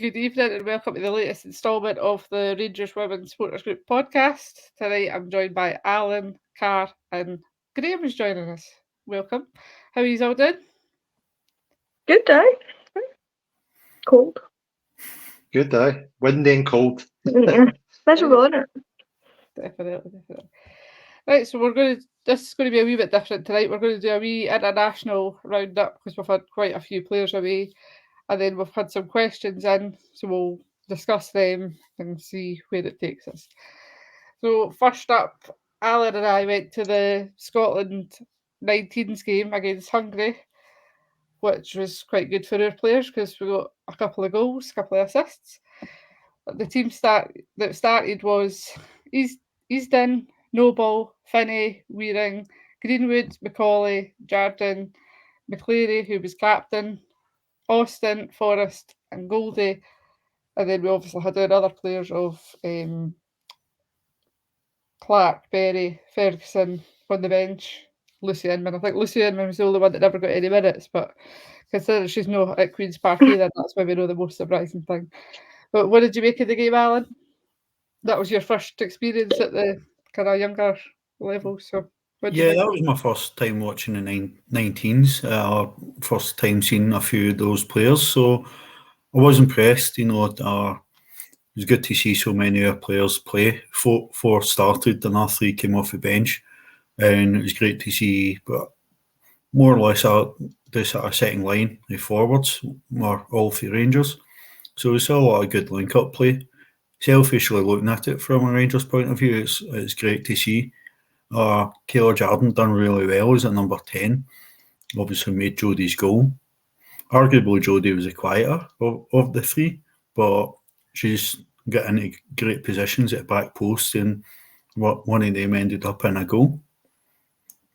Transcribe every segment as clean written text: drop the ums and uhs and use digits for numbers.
Good evening and welcome to the latest instalment of the Rangers Women's Supporters Group podcast. Tonight I'm joined by Alan, Carr and Graeme is joining us. Welcome. How are you all doing? Good day. Cold. Good day. Windy and cold. Miserable, isn't it? Definitely. Right, so this is going to be a wee bit different tonight. We're going to do a wee international roundup because we've had quite a few players away. And then we've had some questions in, so we'll discuss them and see where it takes us. So first up, Alan and I went to the Scotland 19s game against Hungary, which was quite good for our players because we got a couple of goals, a couple of assists. But the team that started was Easton, Noble, Finney, Weering, Greenwood, Macaulay, Jardine, McCleary, who was captain, Austin, Forrest and Goldie, and then we obviously had our other players of Clark, Berry, Ferguson on the bench, Lucy Inman. I think Lucy Inman was the only one that never got any minutes, but considering she's not at Queen's Park either, that's maybe not the most surprising thing. But what did you make of the game, Alan? That was your first experience at the kind of younger level, so yeah, that was my first time watching the 19s, first time seeing a few of those players, so I was impressed. It was good to see so many of our players play. Four started and our 3 came off the bench, and it was great to see, but more or less the sort of second line, the forwards were all 3 Rangers, so we saw a lot of good link-up play. Selfishly looking at it from a Rangers point of view, it's great to see. Kayla Jardine done really well as a number 10. Obviously made Jodie's goal. Arguably Jodie was the quieter of the 3, but she's got into great positions at back post, and one of them ended up in a goal.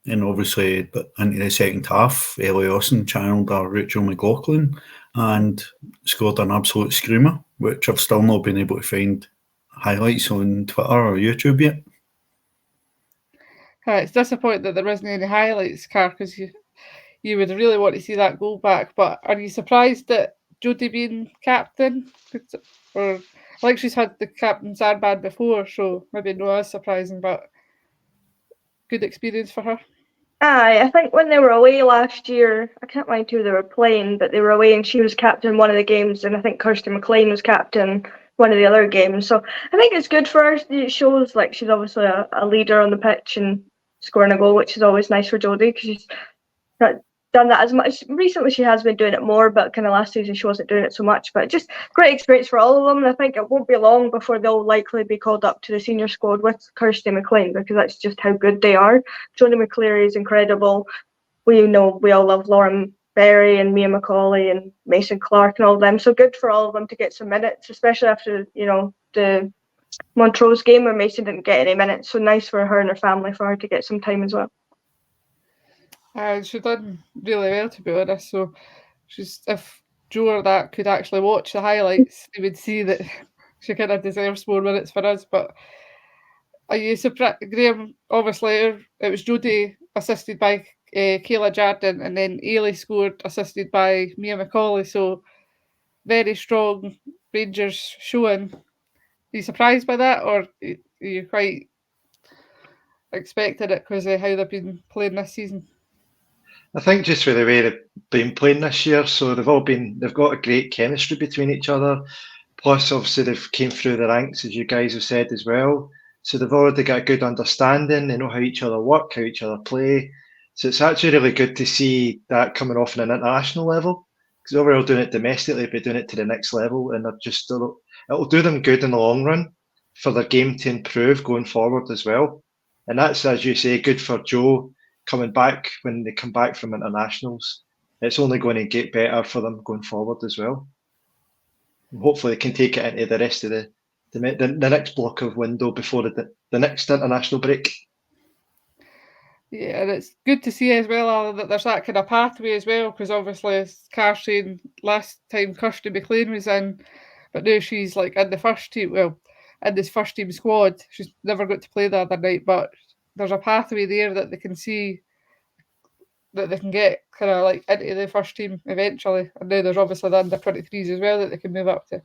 And obviously, but into the second half, Ellie Austin channeled Rachel McLaughlin and scored an absolute screamer, which I've still not been able to find highlights on Twitter or YouTube yet. It's disappointing that there wasn't any highlights, Car, because you would really want to see that goal back. But are you surprised that Jodie being captain? Or like she's had the captain's armband before, so maybe not as surprising, but good experience for her. Aye, I think when they were away last year, I can't mind who they were playing, but they were away and she was captain one of the games, and I think Kirsty McLean was captain one of the other games. So I think it's good for her. It shows like she's obviously a leader on the pitch and scoring a goal, which is always nice for Jodie because she's not done that as much. Recently she has been doing it more, but kind of last season she wasn't doing it so much. But just great experience for all of them, and I think it won't be long before they'll likely be called up to the senior squad with Kirsty McLean, because that's just how good they are. Jodie McCleary is incredible. We know we all love Lauren Berry and Mia Macaulay and Mason Clark and all of them, so good for all of them to get some minutes, especially after the Montrose game where Mason didn't get any minutes. So nice for her and her family for her to get some time as well. She done really well, to be honest. So if Joe or that could actually watch the highlights, they would see that she kind of deserves more minutes for us. But are you surprised, Graeme? Obviously, it was Jodie assisted by Kayla Jardine, and then Ailey scored assisted by Mia Macaulay. So very strong Rangers showing. Are you surprised by that, or are you quite expected it because of how they've been playing this season? I think just for the way they've been playing this year, so they've got a great chemistry between each other. Plus, obviously, they've came through the ranks, as you guys have said as well. So they've already got a good understanding. They know how each other work, how each other play. So it's actually really good to see that coming off on an international level. Because overall, doing it domestically, but doing it to the next level, and it'll do them good in the long run for their game to improve going forward as well. And that's, as you say, good for Joe coming back when they come back from internationals. It's only going to get better for them going forward as well. And hopefully, they can take it into the rest of the next block of window before the next international break. Yeah, and it's good to see as well, Alan, that there's that kind of pathway as well, because obviously, as Carr saying, last time Kirsty McLean was in, but now she's like in the first team, in this first team squad. She's never got to play the other night, but there's a pathway there that they can see that they can get kind of like into the first team eventually. And now there's obviously the under 23s as well that they can move up to.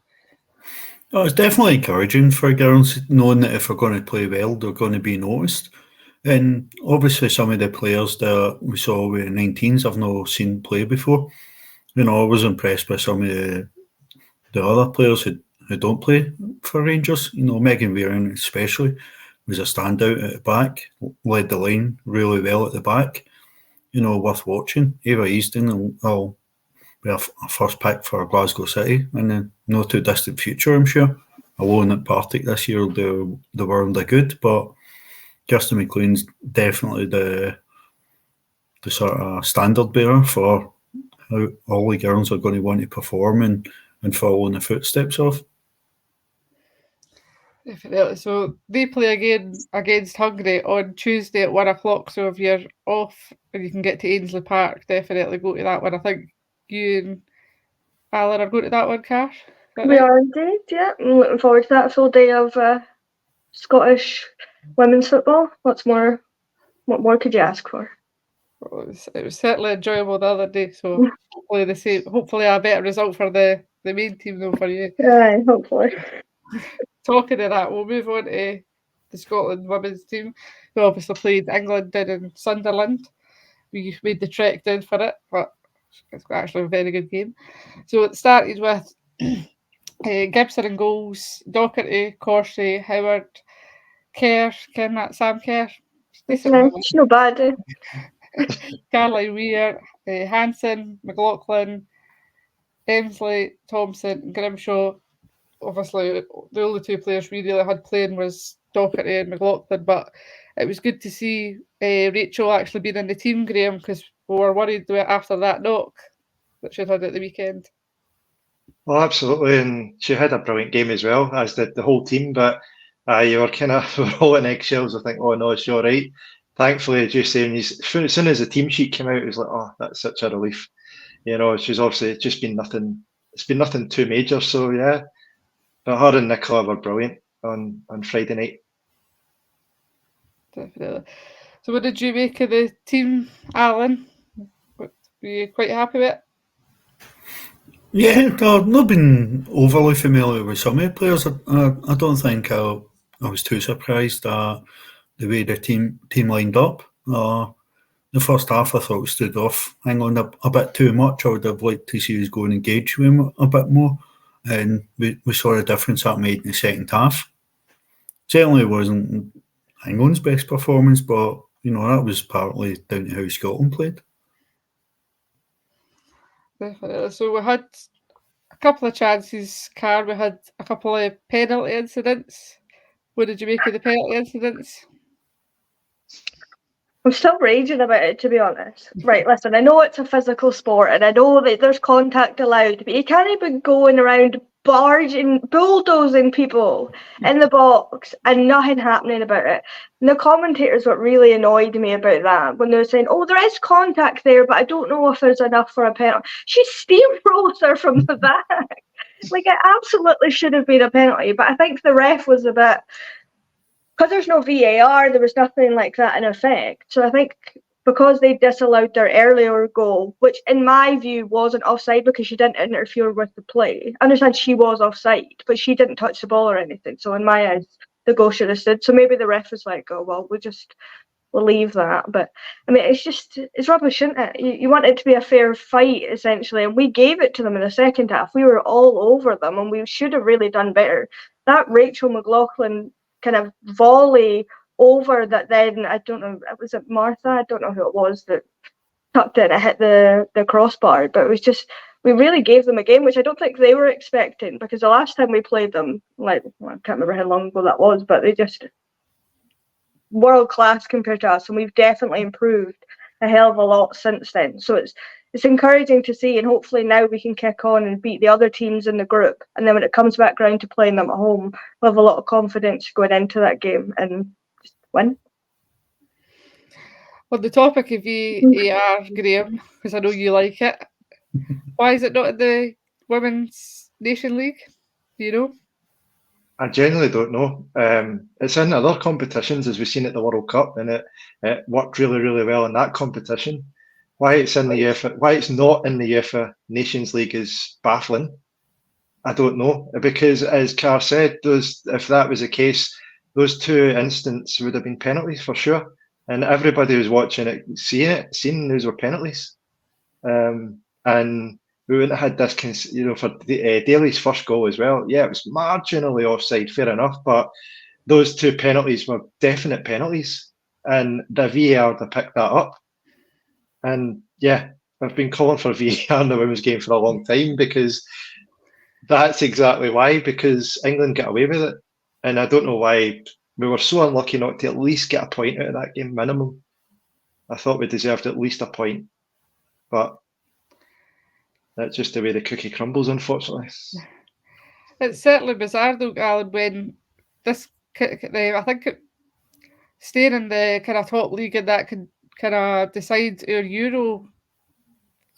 Oh, it's definitely encouraging for girls, knowing that if they're going to play well, they're going to be noticed. And obviously, some of the players that we saw with the 19s I've not seen play before. You know, I was impressed by some of the other players who don't play for Rangers. You know, Megan Wearing especially was a standout at the back, led the line really well at the back. You know, worth watching. Ava Easton will be a first pick for Glasgow City in the not too distant future, I'm sure. Alone at Partick this year will do the world a good, but Kirsten McLean's definitely the sort of standard bearer for how all the girls are going to want to perform and follow in the footsteps of. Definitely. So they play again against Hungary on Tuesday at 1 o'clock. So if you're off and you can get to Ainsley Park, definitely go to that one. I think you and Alan are going to that one, Cash. Is that We right? are indeed, yeah. I'm looking forward to that full day of Scottish women's football. What more could you ask for? Well, it was certainly enjoyable the other day. So hopefully the same. Hopefully a better result for the main team though for you. Aye, hopefully. Talking of that, we'll move on to the Scotland women's team, who obviously played England down in Sunderland. We made the trek down for it, but it's actually a very good game. So it started with Gibson in goals, Docherty, Corsie, Howard, Kerr, ken that Sam Kerr? Decent Yeah, woman. it's no bad. Caroline Weir, Hanson, McLaughlin, Emsley, Thompson, Grimshaw. Obviously, the only two players we really had playing was Docherty and McLaughlin, but it was good to see Rachel actually being in the team, Graeme, because we were worried after that knock that she'd had at the weekend. Oh, absolutely, and she had a brilliant game as well, as did the whole team. But you were kind of we were all in eggshells. I think, oh no, is she all right? Thankfully, as you saying, as soon as the team sheet came out, it was like, oh, that's such a relief. You know, she's obviously just been nothing. It's been nothing too major. So yeah, but her and Nicola were brilliant on Friday night. Definitely. So, what did you make of the team, Alan? Were you quite happy with it? Yeah, I've not been overly familiar with some of the players. I don't think I was too surprised at the way the team lined up. The first half I thought stood off England a bit too much. I would have liked to see us go and engage with them a bit more. And we saw the difference that made in the second half. Certainly wasn't England's best performance, but you know that was partly down to how Scotland played. Definitely. So, we had a couple of chances, Car. We had a couple of penalty incidents. What did you make of the penalty incidents? I'm still raging about it, to be honest. Right, listen, I know it's a physical sport and I know that there's contact allowed, but you can't even going around bulldozing people in the box and nothing happening about it. And the commentators, what really annoyed me about that, when they were saying, oh, there is contact there, but I don't know if there's enough for a penalty. She steamrolls her from the back. Like, it absolutely should have been a penalty, but I think the ref was a bit... Because there's no VAR, there was nothing like that in effect. So I think because they disallowed their earlier goal, which in my view wasn't offside because she didn't interfere with the play. I understand she was offside, but she didn't touch the ball or anything. So in my eyes, the goal should have stood. So maybe the ref was like, oh, well, we'll leave that. But I mean, it's rubbish, isn't it? You want it to be a fair fight, essentially. And we gave it to them in the second half. We were all over them and we should have really done better. That Rachel McLaughlin kind of volley over that then, I don't know, was it Martha? I don't know who it was that tucked it and it hit the crossbar, but it was just, we really gave them a game, which I don't think they were expecting, because the last time we played them, I can't remember how long ago that was, but they just world class compared to us, and we've definitely improved a hell of a lot since then. So it's encouraging to see, and hopefully now we can kick on and beat the other teams in the group. And then when it comes back round to playing them at home, we'll have a lot of confidence going into that game and just win. On the topic of VAR, Graeme, because I know you like it, why is it not in the Women's Nation League? Do you know? I genuinely don't know. It's in other competitions, as we've seen at the World Cup, and it worked really, really well in that competition. Why it's in the UEFA, why it's not in the UEFA Nations League is baffling. I don't know, because as Carr said, if that was the case, those two incidents would have been penalties for sure, and everybody was watching it, seeing those were penalties, and we wouldn't have had this, for Daly's first goal as well. Yeah, it was marginally offside, fair enough, but those two penalties were definite penalties, and the VAR to pick that up. And yeah, I've been calling for VAR in the women's game for a long time, because that's exactly why, because England got away with it. And I don't know why we were so unlucky not to at least get a point out of that game, minimum. I thought we deserved at least a point. But that's just the way the cookie crumbles, unfortunately. It's certainly bizarre though, Alan, when this, I think staying in the kind of top league and that could kind of decide our Euro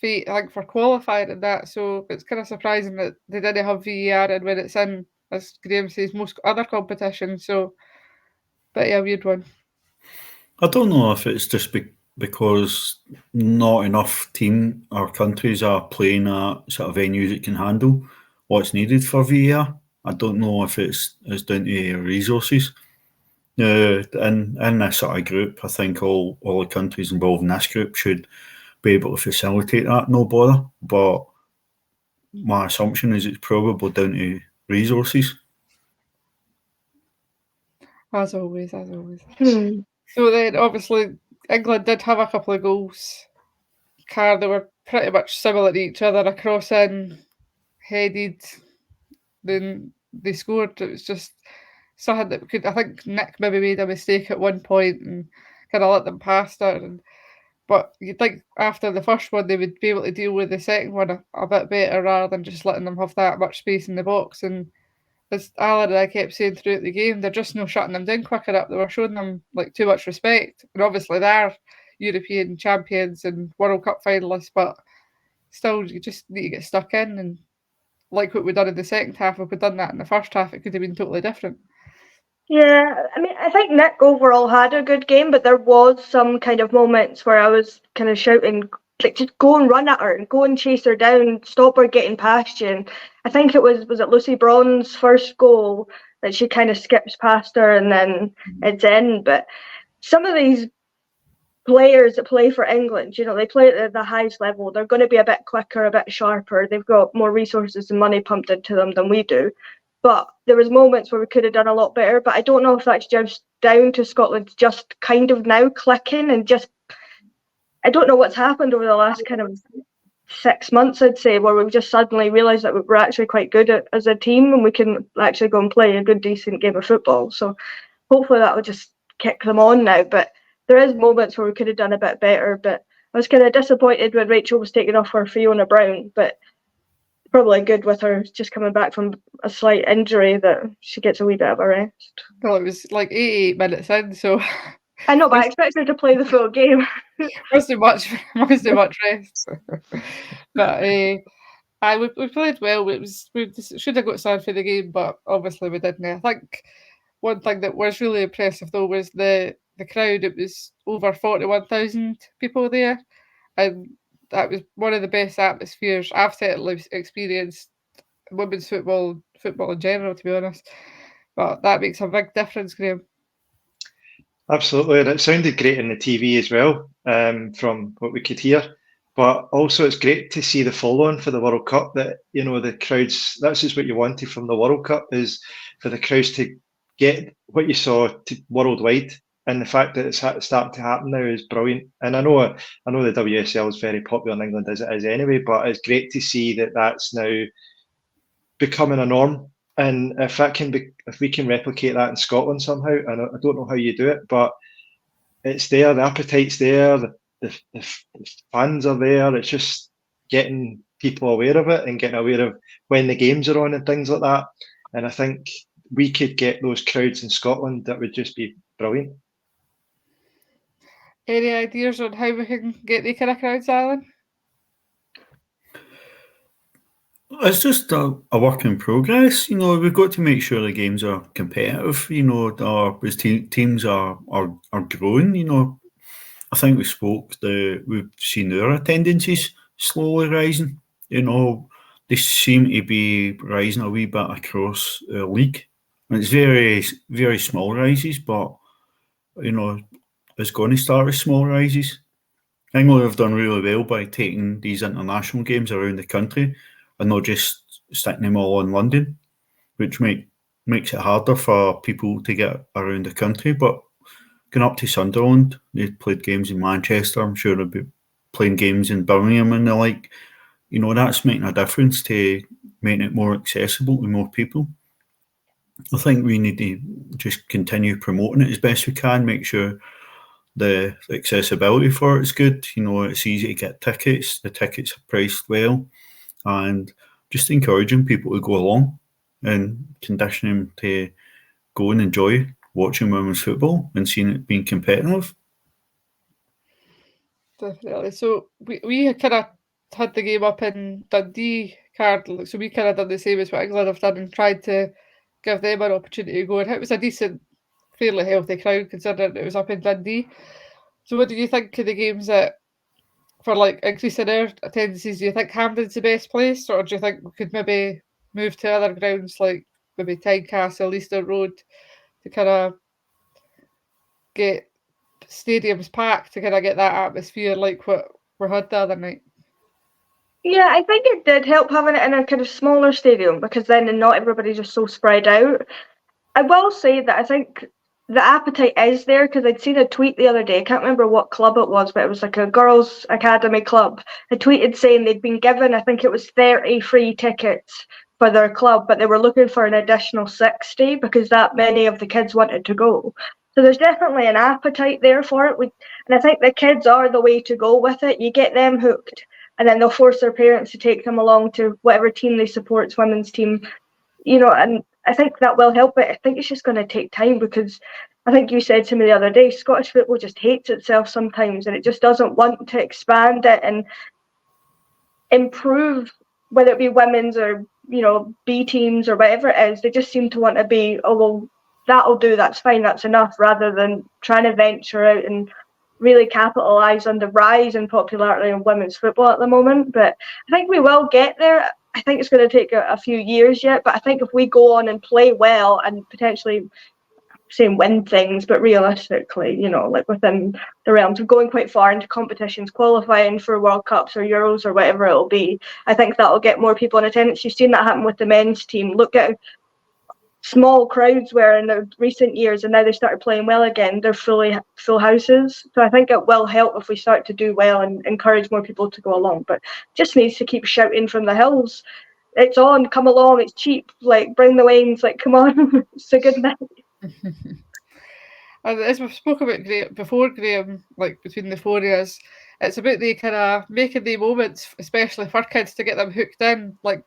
fate, I think, for qualifying and that. So it's kind of surprising that they didn't have VAR and when it's in, as Graeme says, most other competitions. So, but yeah, weird one. I don't know if it's just because not enough team or countries are playing at sort of venues that can handle what's needed for VAR. I don't know if it's down to resources. In this sort of group, I think all the countries involved in this group should be able to facilitate that, no bother. But my assumption is it's probably down to resources. As always. So then, obviously, England did have a couple of goals. They were pretty much similar to each other, a cross in, headed, then they scored. It was just something that I think Nick maybe made a mistake at one point and kind of let them pass it. But you'd think after the first one they would be able to deal with the second one a bit better rather than just letting them have that much space in the box. And as Alan and I kept saying throughout the game, they're just not shutting them down quick enough. They were showing them like too much respect. And obviously they're European champions and World Cup finalists, but still you just need to get stuck in. And like what we've done in the second half, if we'd done that in the first half, it could have been totally different. Yeah, I mean, I think Nick overall had a good game, but there was some kind of moments where I was kind of shouting, like, just go and run at her and go and chase her down, stop her getting past you. And I think it was it Lucy Braun's first goal that she kind of skips past her and then it's in. But some of these players that play for England, they play at the highest level. They're going to be a bit quicker, a bit sharper. They've got more resources and money pumped into them than we do. But there was moments where we could have done a lot better. But I don't know if that's just down to Scotland just kind of now clicking and just, I don't know what's happened over the last kind of 6 months, I'd say, where we've just suddenly realised that we're actually quite good as a team and we can actually go and play a good, decent game of football. So hopefully that will just kick them on now. But there is moments where we could have done a bit better. But I was kind of disappointed when Rachel was taken off for Fiona Brown. But probably good with her just coming back from a slight injury that she gets a wee bit of a rest. Well, it was like 88 minutes in, so I know, but I expect her to play the full game. must do much rest. But we played well. We should have got signed for the game, but obviously we didn't. I think one thing that was really impressive though was the crowd. It was over 41,000 people there, and that was one of the best atmospheres I've certainly experienced women's football in general, to be honest. But that makes a big difference, Graeme. Absolutely, and it sounded great in the TV as well, from what we could hear. But also, it's great to see the follow-on for the World Cup. That the crowds. That's just what you wanted from the World Cup, is for the crowds to get what you saw worldwide. And the fact that it's starting to happen now is brilliant. And I know the WSL is very popular in England as it is anyway, but it's great to see that that's now becoming a norm. And if we can replicate that in Scotland somehow, and I don't know how you do it, but it's there. The appetite's there. The fans are there. It's just getting people aware of it and getting aware of when the games are on and things like that. And I think we could get those crowds in Scotland. That would just be brilliant. Any ideas on how we can get the kind of crowds, Alan? It's just a work in progress. We've got to make sure the games are competitive. As teams are growing. I think we've seen our attendances slowly rising. they seem to be rising a wee bit across the league. And it's very, very small rises, but it's going to start with small rises. England have done really well by taking these international games around the country and not just sticking them all in London, which makes it harder for people to get around the country. But going up to Sunderland, they played games in Manchester. I'm sure they'll be playing games in Birmingham and the like. That's making a difference to making it more accessible to more people. I think we need to just continue promoting it as best we can, make sure the accessibility for it is good. It's easy to get tickets, the tickets are priced well, and just encouraging people to go along and conditioning them to go and enjoy watching women's football and seeing it being competitive. Definitely. So we kind of had the game up in Dundee card, so we kind of done the same as what England have done and tried to give them an opportunity to go. And it was a decent, fairly healthy crowd considering it was up in Dundee. So what do you think of the games that, for like increasing their attendances, do you think Hampden's the best place, or do you think we could maybe move to other grounds like maybe Tynecastle, Easter Road to kind of get stadiums packed to kind of get that atmosphere like what we had the other night? Yeah, I think it did help having it in a kind of smaller stadium because then not everybody's just so spread out. I will say that I think the appetite is there because I'd seen a tweet the other day. I can't remember what club it was, but it was like a girls' academy club. I tweeted saying they'd been given, I think it was 30 free tickets for their club, but they were looking for an additional 60 because that many of the kids wanted to go. So there's definitely an appetite there for it. And I think the kids are the way to go with it. You get them hooked, and then they'll force their parents to take them along to whatever team they support, women's team, and I think that will help it. I think it's just going to take time because I think you said to me the other day, Scottish football just hates itself sometimes and it just doesn't want to expand it and improve, whether it be women's or, B teams or whatever it is. They just seem to want to be, oh, well, that'll do, that's fine, that's enough, rather than trying to venture out and really capitalise on the rise in popularity of women's football at the moment. But I think we will get there. I think it's going to take a few years yet, but I think if we go on and play well and potentially, saying win things, but realistically, like within the realms of going quite far into competitions, qualifying for World Cups or Euros or whatever it'll be, I think that'll get more people in attendance. You've seen that happen with the men's team. Look at small crowds were in the recent years, and now they started playing well again. They're full houses. So I think it will help if we start to do well and encourage more people to go along. But just needs to keep shouting from the hills, it's on, come along, it's cheap, like bring the wines, like come on, it's a good night. And as we've spoke about before, Graeme, like between the four of us, it's about the kind of making the moments, especially for kids, to get them hooked in, like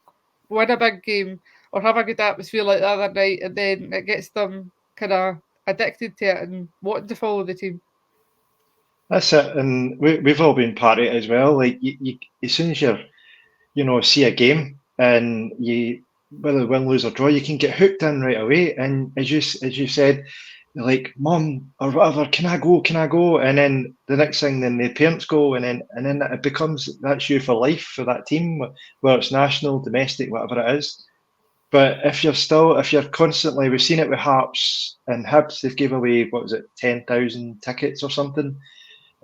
win a big game or have a good atmosphere like the other night, and then it gets them kind of addicted to it and wanting to follow the team. That's it, and we've all been part of it as well. Like you as soon as you see a game and you, whether win, lose or draw, you can get hooked in right away. And as you said, like, mum or whatever, can I go? And then the next thing, then the parents go, and then it becomes, that's you for life for that team, whether it's national, domestic, whatever it is. But if you're constantly, we've seen it with Hearts and Hibs, they've gave away, what was it, 10,000 tickets or something.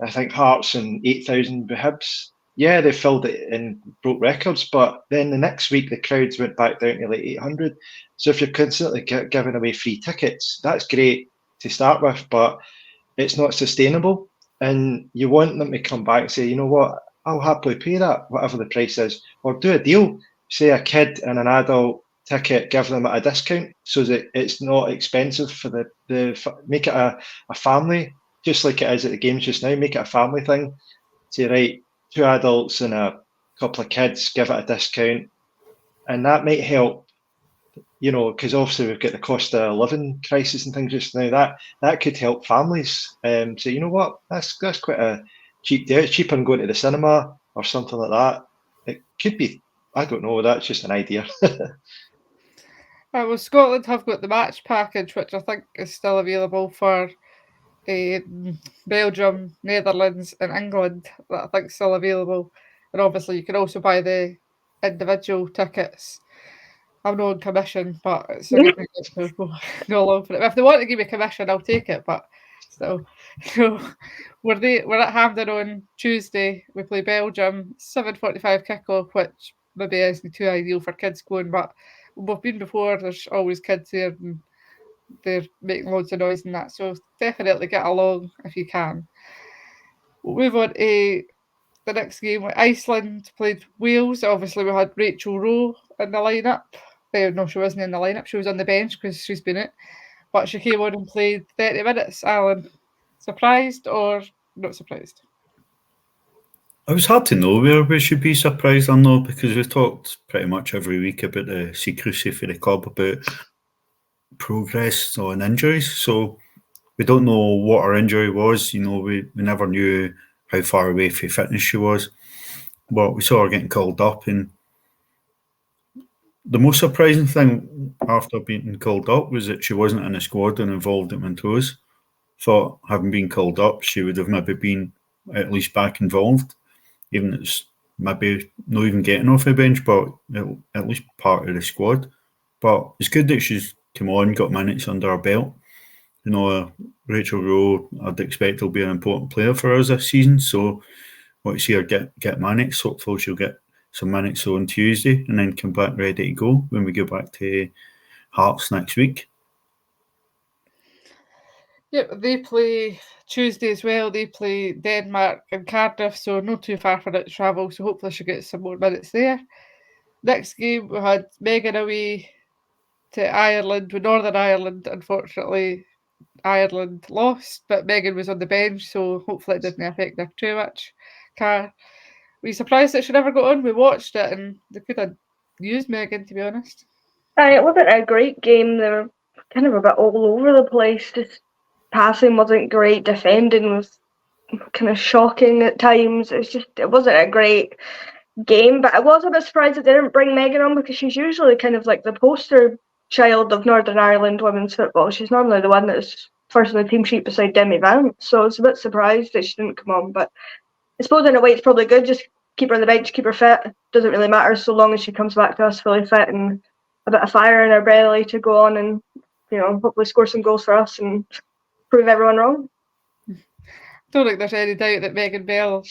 I think Hearts and 8,000 with Hibs. Yeah, they filled it and broke records, but then the next week the crowds went back down to like 800. So if you're constantly giving away free tickets, that's great to start with, but it's not sustainable. And you want them to come back and say, you know what, I'll happily pay that, whatever the price is, or do a deal. Say a kid and an adult ticket, give them at a discount so that it's not expensive for the make it a family, just like it is at the games just now. Make it a family thing. Say, right, 2 adults and a couple of kids, give it a discount, and that might help. Because obviously we've got the cost of living crisis and things just now. That could help families. So you know what, that's quite a cheap deal. It's cheaper than going to the cinema or something like that. It could be. I don't know. That's just an idea. Well, Scotland have got the match package, which I think is still available for Belgium, Netherlands, and England. That I think is still available. And obviously, you can also buy the individual tickets. I'm not on commission, but it's a good thing to go along for it. If they want to give me commission, I'll take it, but still. So we're at Hampden on Tuesday. We play Belgium, 7:45 kickoff, which maybe isn't too ideal for kids going, but we've been before, there's always kids there and they're making loads of noise and that, so definitely get along if you can. We'll move on to the next game. Iceland played Wales. Obviously, we had Rachel Rowe in the lineup. No, she wasn't in the lineup. She was on the bench because she's been it. But she came on and played 30 minutes. Alan, surprised or not surprised? It was hard to know where we should be surprised or not, because we've talked pretty much every week about the secrecy for the club about progress on injuries. So we don't know what her injury was. We never knew how far away from fitness she was. But we saw her getting called up, and the most surprising thing after being called up was that she wasn't in the squad and involved at Montrose. Thought, having been called up, she would have maybe been at least back involved, even if it's maybe not even getting off the bench, but at least part of the squad. But it's good that she's come on, got minutes under her belt. Rachel Rowe, I'd expect will be an important player for us this season, so I want to see her get minutes. Hopefully she'll get some minutes on Tuesday and then come back ready to go when we go back to Hearts next week. Yep, they play Tuesday as well. They play Denmark and Cardiff, so not too far for it to travel, so hopefully she'll get some more minutes there. Next game, we had Megan away to Ireland, with Northern Ireland. Unfortunately, Ireland lost, but Megan was on the bench, so hopefully it didn't affect her too much. Were you surprised that she never got on? We watched it and they could have used Megan, to be honest. It wasn't a great game. They were kind of a bit all over the place. Just passing wasn't great. Defending was kind of shocking at times. It wasn't a great game, but I was a bit surprised that they didn't bring Megan on, because she's usually kind of like the poster child of Northern Ireland women's football. She's normally the one that's first on the team sheet beside Demi Vance, so I was a bit surprised that she didn't come on. But I suppose in a way it's probably good. Just keep her on the bench, keep her fit. Doesn't really matter so long as she comes back to us fully fit and a bit of fire in her belly to go on and hopefully score some goals for us and prove everyone wrong. Don't think there's any doubt that Megan Bell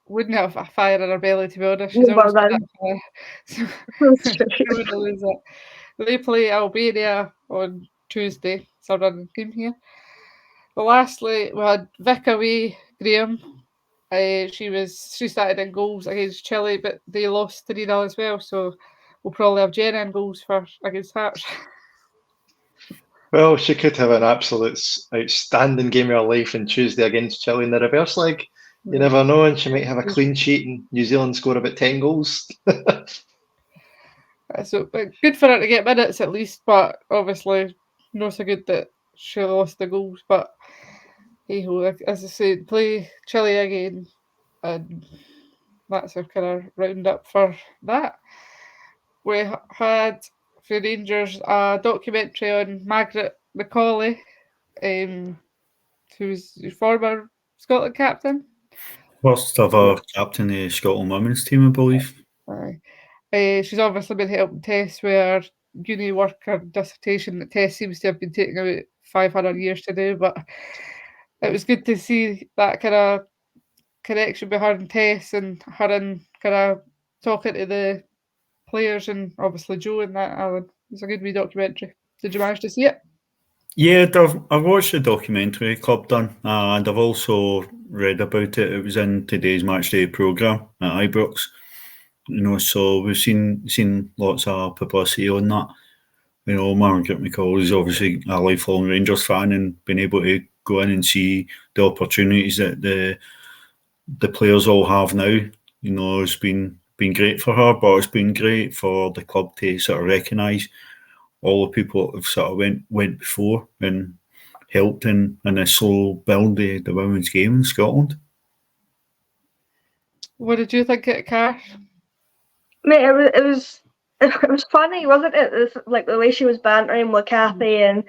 wouldn't have a fire in her belly, to be honest. She's always got that. They play Albania on Tuesday. It's a running game here. But lastly, we had Vic away, Graeme. She started in goals against Chile, but they lost 3-0 as well. So we'll probably have Jenna in goals against Hearts. Well, she could have an absolute outstanding game of her life on Tuesday against Chile in the reverse leg. You never know, and she might have a clean sheet and New Zealand score about 10 goals. So good for her to get minutes at least, but obviously not so good that she lost the goals. But hey-ho, as I said, play Chile again, and that's our kind of roundup for that. We had for Rangers a documentary on Margaret Macaulay, who's former Scotland captain. First ever captain of the Scotland women's team, I believe. She's obviously been helping Tess with her uni work or dissertation that Tess seems to have been taking about 500 years to do, but it was good to see that kind of connection with her and Tess, and her and kind of talking to the players, and obviously Joe and that. Alan, it was a good wee documentary. Did you manage to see it? Yeah, I've watched the documentary Club done, and I've also read about it. It was in today's Matchday programme at Ibrox. So we've seen lots of publicity on that. Margaret McCall is obviously a lifelong Rangers fan, and being able to go in and see the opportunities that the players all have now, it's been great for her, but it's been great for the club to sort of recognise all the people that have sort of went before and helped in this slow build the women's game in Scotland. What did you think of it, Car? Mate, it was funny, wasn't it? It was like the way she was bantering with Kathy and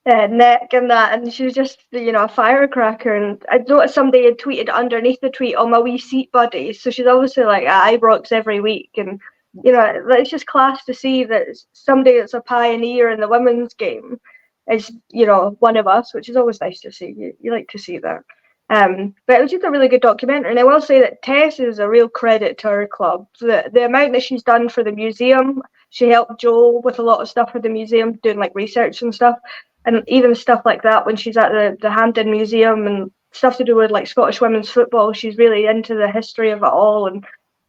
Nick and that, and she was just a firecracker. And I noticed somebody had tweeted underneath the tweet, "Oh, my wee seat buddy." So she's obviously like at Ibrox every week, and You know, it's just class to see that somebody that's a pioneer in the women's game is, you know, one of us, which is always nice to see. You like to see that. But it was just a really good documentary, and I will say that Tess is a real credit to her club. The amount that she's done for the museum, she helped Joel with a lot of stuff for the museum, doing like research and stuff, and even stuff like that when she's at the Hampden Museum and stuff to do with like Scottish women's football. She's really into the history of it all and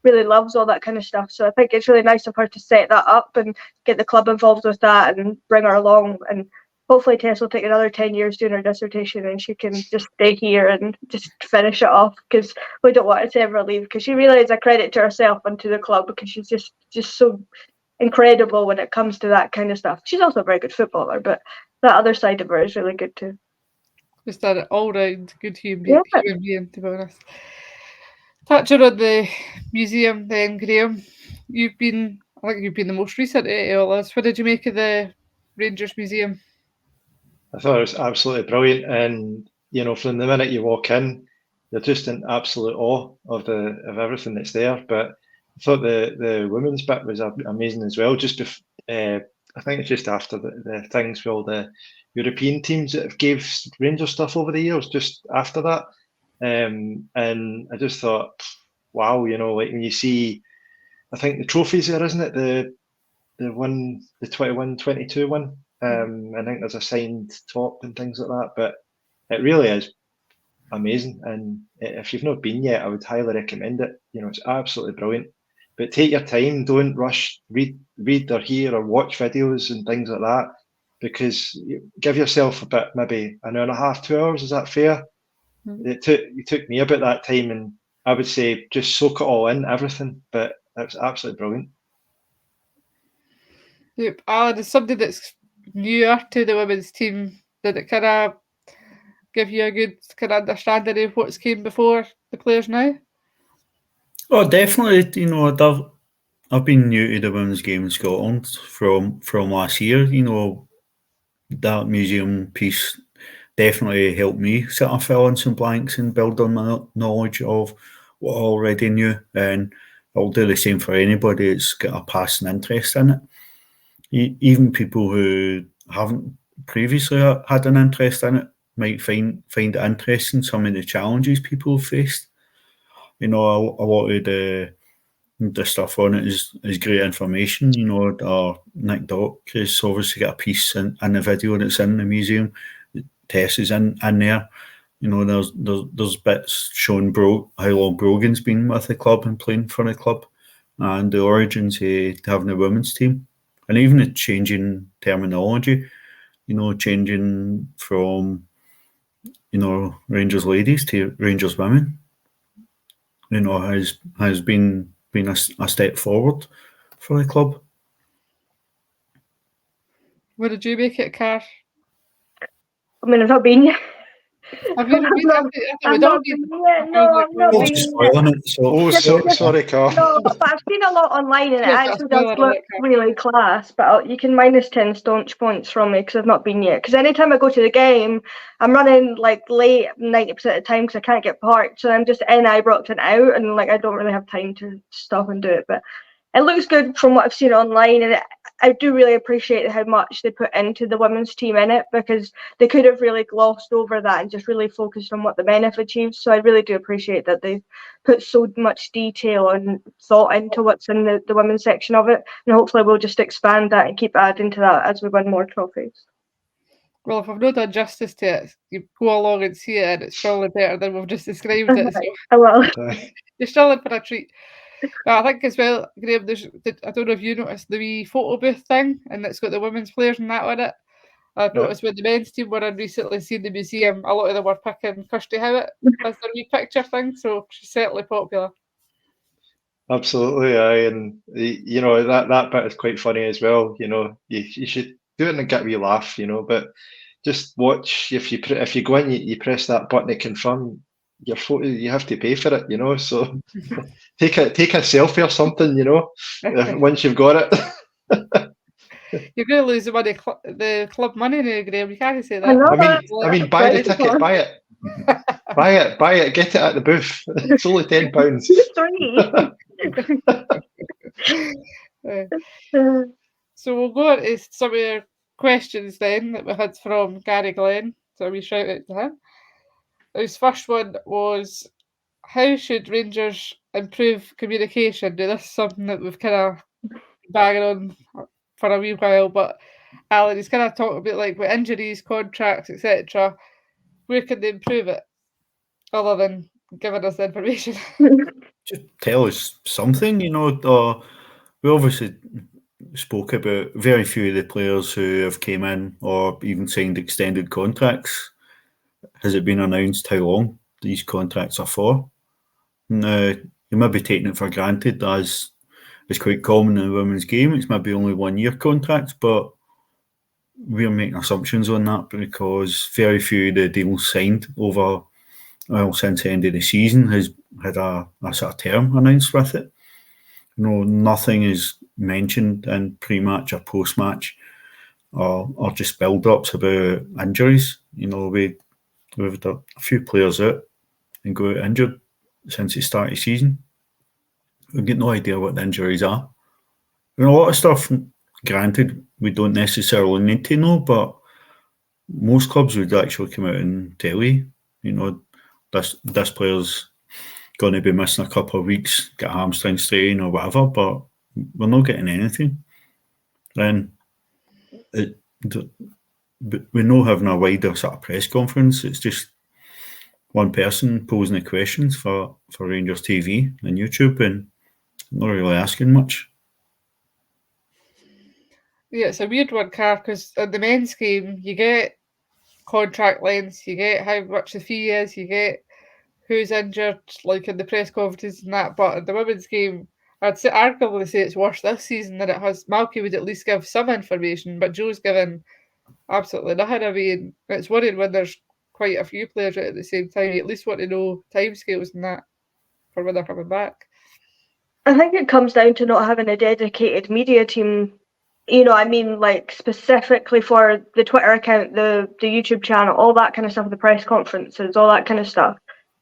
really loves all that kind of stuff. So I think it's really nice of her to set that up and get the club involved with that and bring her along. And hopefully Tess will take another 10 years doing her dissertation and she can just stay here and just finish it off, because we don't want her to ever leave, because she really is a credit to herself and to the club, because she's just so incredible when it comes to that kind of stuff. She's also a very good footballer, but that other side of her is really good too. Just an all-round good human Yeah. being, to be honest. Touching on the museum then, Graeme, I think you've been the most recent at all us. What did you make of the Rangers Museum? I thought it was absolutely brilliant, and you know, from the minute you walk in, you're just in absolute awe of everything that's there. But I thought the women's bit was amazing as well. I think it's just after the things with all the European teams that have gave Rangers stuff over the years, just after that. And I just thought, wow, you know, like when you see, I think the trophies there, isn't it? The 21-22 one. I think there's a signed top and things like that, but it really is amazing. And if you've not been yet, I would highly recommend it. You know, it's absolutely brilliant. But take your time, don't rush, read or hear or watch videos and things like that, because you give yourself a bit, maybe an hour and a half, 2 hours. Is that fair? It took me about that time, and I would say just soak it all in, everything. But it's absolutely brilliant. Yep. As somebody that's newer to the women's team, did it kind of give you a good kind of understanding of what's came before the players now? Oh, definitely. You know, I've been new to the women's game in Scotland from last year. You know, that museum piece definitely helped me sort of fill in some blanks and build on my knowledge of what I already knew. And I'll do the same for anybody that's got a passing interest in it. Even people who haven't previously had an interest in it might find it interesting, some of the challenges people have faced. You know, a lot of the stuff on it is great information. You know, Nick Dock has obviously got a piece in the video that's in the museum. Tess is in there. You know, there's bits showing how long Brogan's been with the club and playing for the club, and the origins of having a women's team, and even the changing terminology. You know, changing from, you know, Rangers ladies to Rangers women. You know, has been a step forward for the club. What did you make it, Car? I mean, I've not been yet. Have you not been? I've not been yet. No, I've not been yet. Sorry, Carl. No, but I've seen a lot online, and it Yes, actually that's does look really class. But you can minus 10 staunch points from me because I've not been yet. Because anytime I go to the game, I'm running like late 90% of the time because I can't get parked. So I'm just in Ibrox and out, and like I don't really have time to stop and do it. But it looks good from what I've seen online, and I do really appreciate how much they put into the women's team in it, because they could have really glossed over that and just really focused on what the men have achieved. So I really do appreciate that they've put so much detail and thought into what's in the women's section of it, and hopefully we'll just expand that and keep adding to that as we win more trophies. Well, if I've not done justice to it, you go along and see it, and it's probably better than we've just described it. So I will. you're still in for a treat. I think as well, Graeme, I don't know if you noticed the wee photo booth thing, and it's got the women's players and that on it. I've noticed when the men's team were in recently seen the museum, a lot of them were picking Kirsty Howitt as their wee picture thing, so she's certainly popular. Absolutely, aye, and you know that bit is quite funny as well. You know, you should do it and get a wee laugh, you know. But just watch if you go in, you press that button to confirm your photo. You have to pay for it, you know. So take a selfie or something, you know. Once you've got it. You're going to lose the club money now, Graeme. You can't say that. I mean, buy the ticket, buy it. Buy it, get it at the booth. It's only £10. So we'll go on to some of your questions then that we had from Gary Glenn. So we shout out to him. His first one was, how should Rangers improve communication? Now, this is something that we've kind of banging on for a wee while, but Alan, he's kind of talking about like with injuries, contracts, etc. Where can they improve it other than giving us the information? Just tell us something, we obviously spoke about very few of the players who have came in or even signed extended contracts. Has it been announced how long these contracts are for? Now, you may be taking it for granted, as is quite common in the women's game. It's maybe only 1 year contracts, but we're making assumptions on that because very few of the deals signed since the end of the season has had a sort of term announced with it. Nothing is mentioned in pre-match or post-match or just build-ups about injuries. We've had a few players out and go out injured since the start of the season. We've got no idea what the injuries are. A lot of stuff, granted, we don't necessarily need to know, but most clubs would actually come out and tell you, this player's going to be missing a couple of weeks, get a hamstring strain or whatever, but we're not getting anything. Then we're not having a wider sort of press conference. It's just one person posing the questions for Rangers TV and YouTube and not really asking much. Yeah, it's a weird one, Car, because in the men's game, you get contract lengths, you get how much the fee is, you get who's injured, like in the press conferences and that. But in the women's game, I'd say arguably say it's worse this season than it has. Malky would at least give some information, but Joe's given absolutely nothing. I mean, it's worrying when there's quite a few players out at the same time. You at least want to know timescales and that for when they're coming back. I think it comes down to not having a dedicated media team. Like specifically for the Twitter account, the YouTube channel, all that kind of stuff, the press conferences, all that kind of stuff.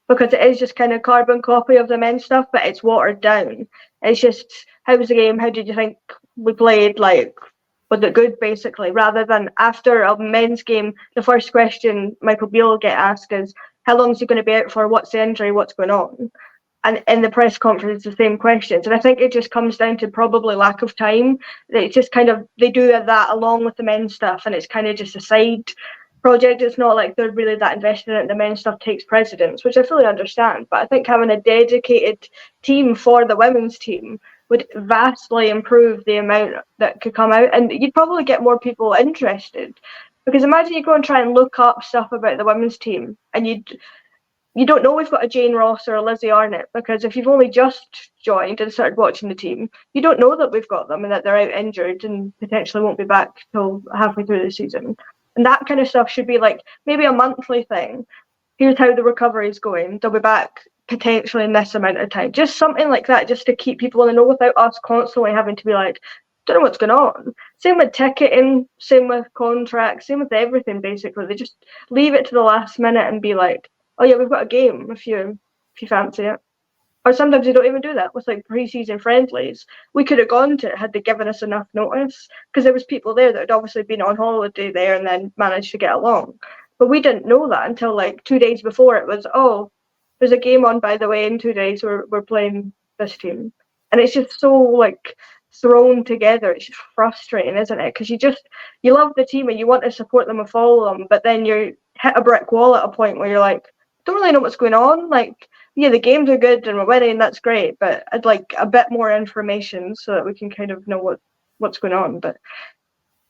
Because it is just kind of carbon copy of the men's stuff, but it's watered down. It's just, how was the game? How did you think we played? Like, was it good, basically? Rather than after a men's game, the first question Michael Beale will get asked is, how long is he going to be out for? What's the injury? What's going on? And in the press conference, the same questions. And I think it just comes down to probably lack of time. It's just kind of, they do that along with the men's stuff, and it's kind of just a side project. It's not like they're really that invested in it. The men's stuff takes precedence, which I fully understand. But I think having a dedicated team for the women's team would vastly improve the amount that could come out. And you'd probably get more people interested. Because imagine you go and try and look up stuff about the women's team, and you don't know we've got a Jane Ross or a Lizzie Arnott, because if you've only just joined and started watching the team, you don't know that we've got them and that they're out injured and potentially won't be back till halfway through the season. And that kind of stuff should be like maybe a monthly thing. Here's how the recovery is going. They'll be back potentially in this amount of time. Just something like that, just to keep people in the know without us constantly having to be like, don't know what's going on. Same with ticketing, same with contracts, same with everything, basically. They just leave it to the last minute and be like, oh yeah, we've got a game if you fancy it. Or sometimes they don't even do that with like pre-season friendlies. We could have gone to it had they given us enough notice, because there was people there that had obviously been on holiday there and then managed to get along. But we didn't know that until like 2 days before. It was, oh, there's a game on, by the way, in 2 days we're playing this team. And it's just so like thrown together. It's just frustrating, isn't it? Because you love the team and you want to support them and follow them, but then you hit a brick wall at a point where you're like, don't really know what's going on. Like, yeah, the games are good and we're winning, that's great, but I'd like a bit more information so that we can kind of know what's going on. But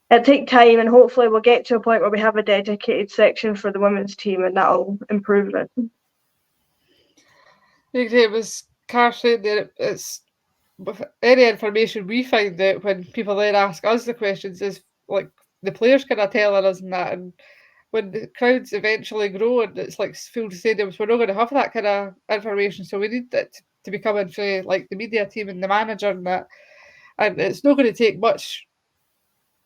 it'll take time, and hopefully we'll get to a point where we have a dedicated section for the women's team, and that'll improve it. It was Car saying there, it's with any information we find out when people then ask us the questions is like the players kind of telling us and that, and when the crowds eventually grow and it's like full stadiums, we're not going to have that kind of information. So we need it to be coming through like the media team and the manager and that. And it's not going to take much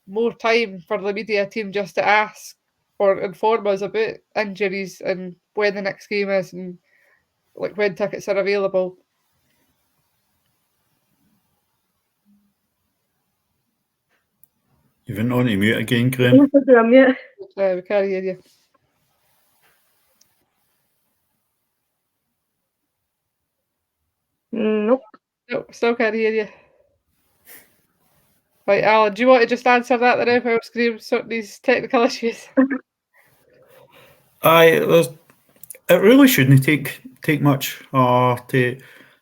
more time for the media team just to ask or inform us about injuries and when the next game is and like when tickets are available. You went on to mute again, Graeme. We can't hear you. Nope. Nope, still can't hear you. Right, Alan, do you want to just answer that then while Graeme sorting these technical issues? It really shouldn't take much to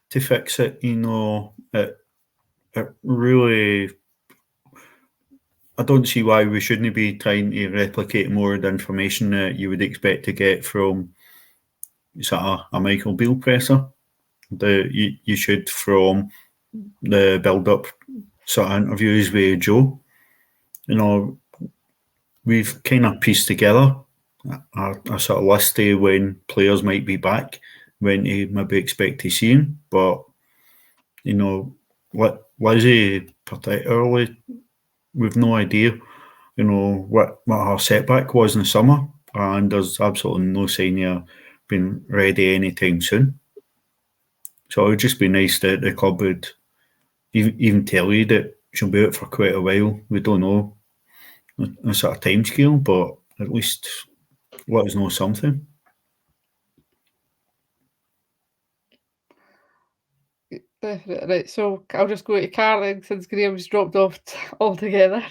fix it. It really. I don't see why we shouldn't be trying to replicate more of the information that you would expect to get from sort of a Michael Beale presser. You should from the build-up sort of interviews with Joe. We've kind of pieced together a sort of list of when players might be back, when to maybe expect to see him. But Lizzie particularly, we've no idea, what her setback was in the summer, and there's absolutely no sign of being ready anytime soon. So it would just be nice that the club would even tell you that she'll be out for quite a while. We don't know a sort of timescale, but at least let us know something. Definitely. Right, so I'll just go to Carling since Graeme's dropped off altogether.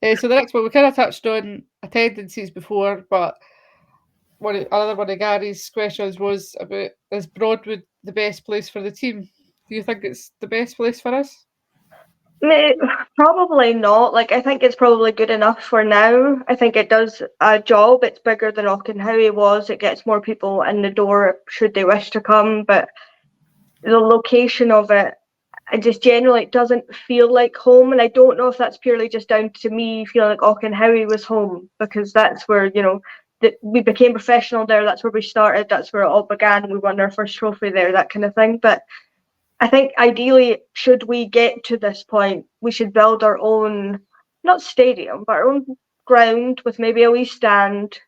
So the next one, we kind of touched on attendances before, but another one of Gary's questions was about, is Broadwood the best place for the team? Do you think it's the best place for us? Probably not. I think it's probably good enough for now. I think it does a job. It's bigger than Auchenhowie was. It gets more people in the door should they wish to come, but the location of it, just generally, it doesn't feel like home. And I don't know if that's purely just down to me feeling like Auchenhowie was home, because that's where, we became professional there. That's where we started. That's where it all began. We won our first trophy there, that kind of thing. But I think ideally, should we get to this point, we should build our own, not stadium, but our own ground with maybe a wee stand,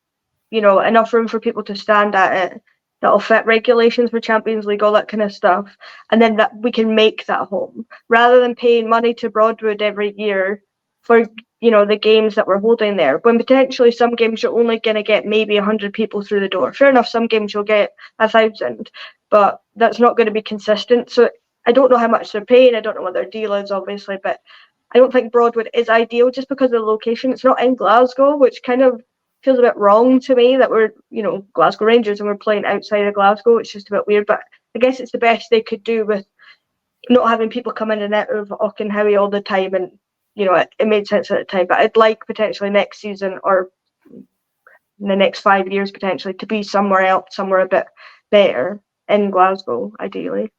enough room for people to stand at it, that'll fit regulations for Champions League, all that kind of stuff. And then that we can make that home, rather than paying money to Broadwood every year for, the games that we're holding there, when potentially some games you're only going to get maybe 100 people through the door. Fair enough, some games you'll get 1,000, but that's not going to be consistent. So I don't know how much they're paying. I don't know what their deal is, obviously, but I don't think Broadwood is ideal just because of the location. It's not in Glasgow, which kind of feels a bit wrong to me that we're, Glasgow Rangers and we're playing outside of Glasgow. It's just a bit weird, but I guess it's the best they could do with not having people come in and out of Auchenhowie all the time. And, it made sense at the time, but I'd like potentially next season or in the next 5 years potentially to be somewhere else, somewhere a bit better in Glasgow, ideally.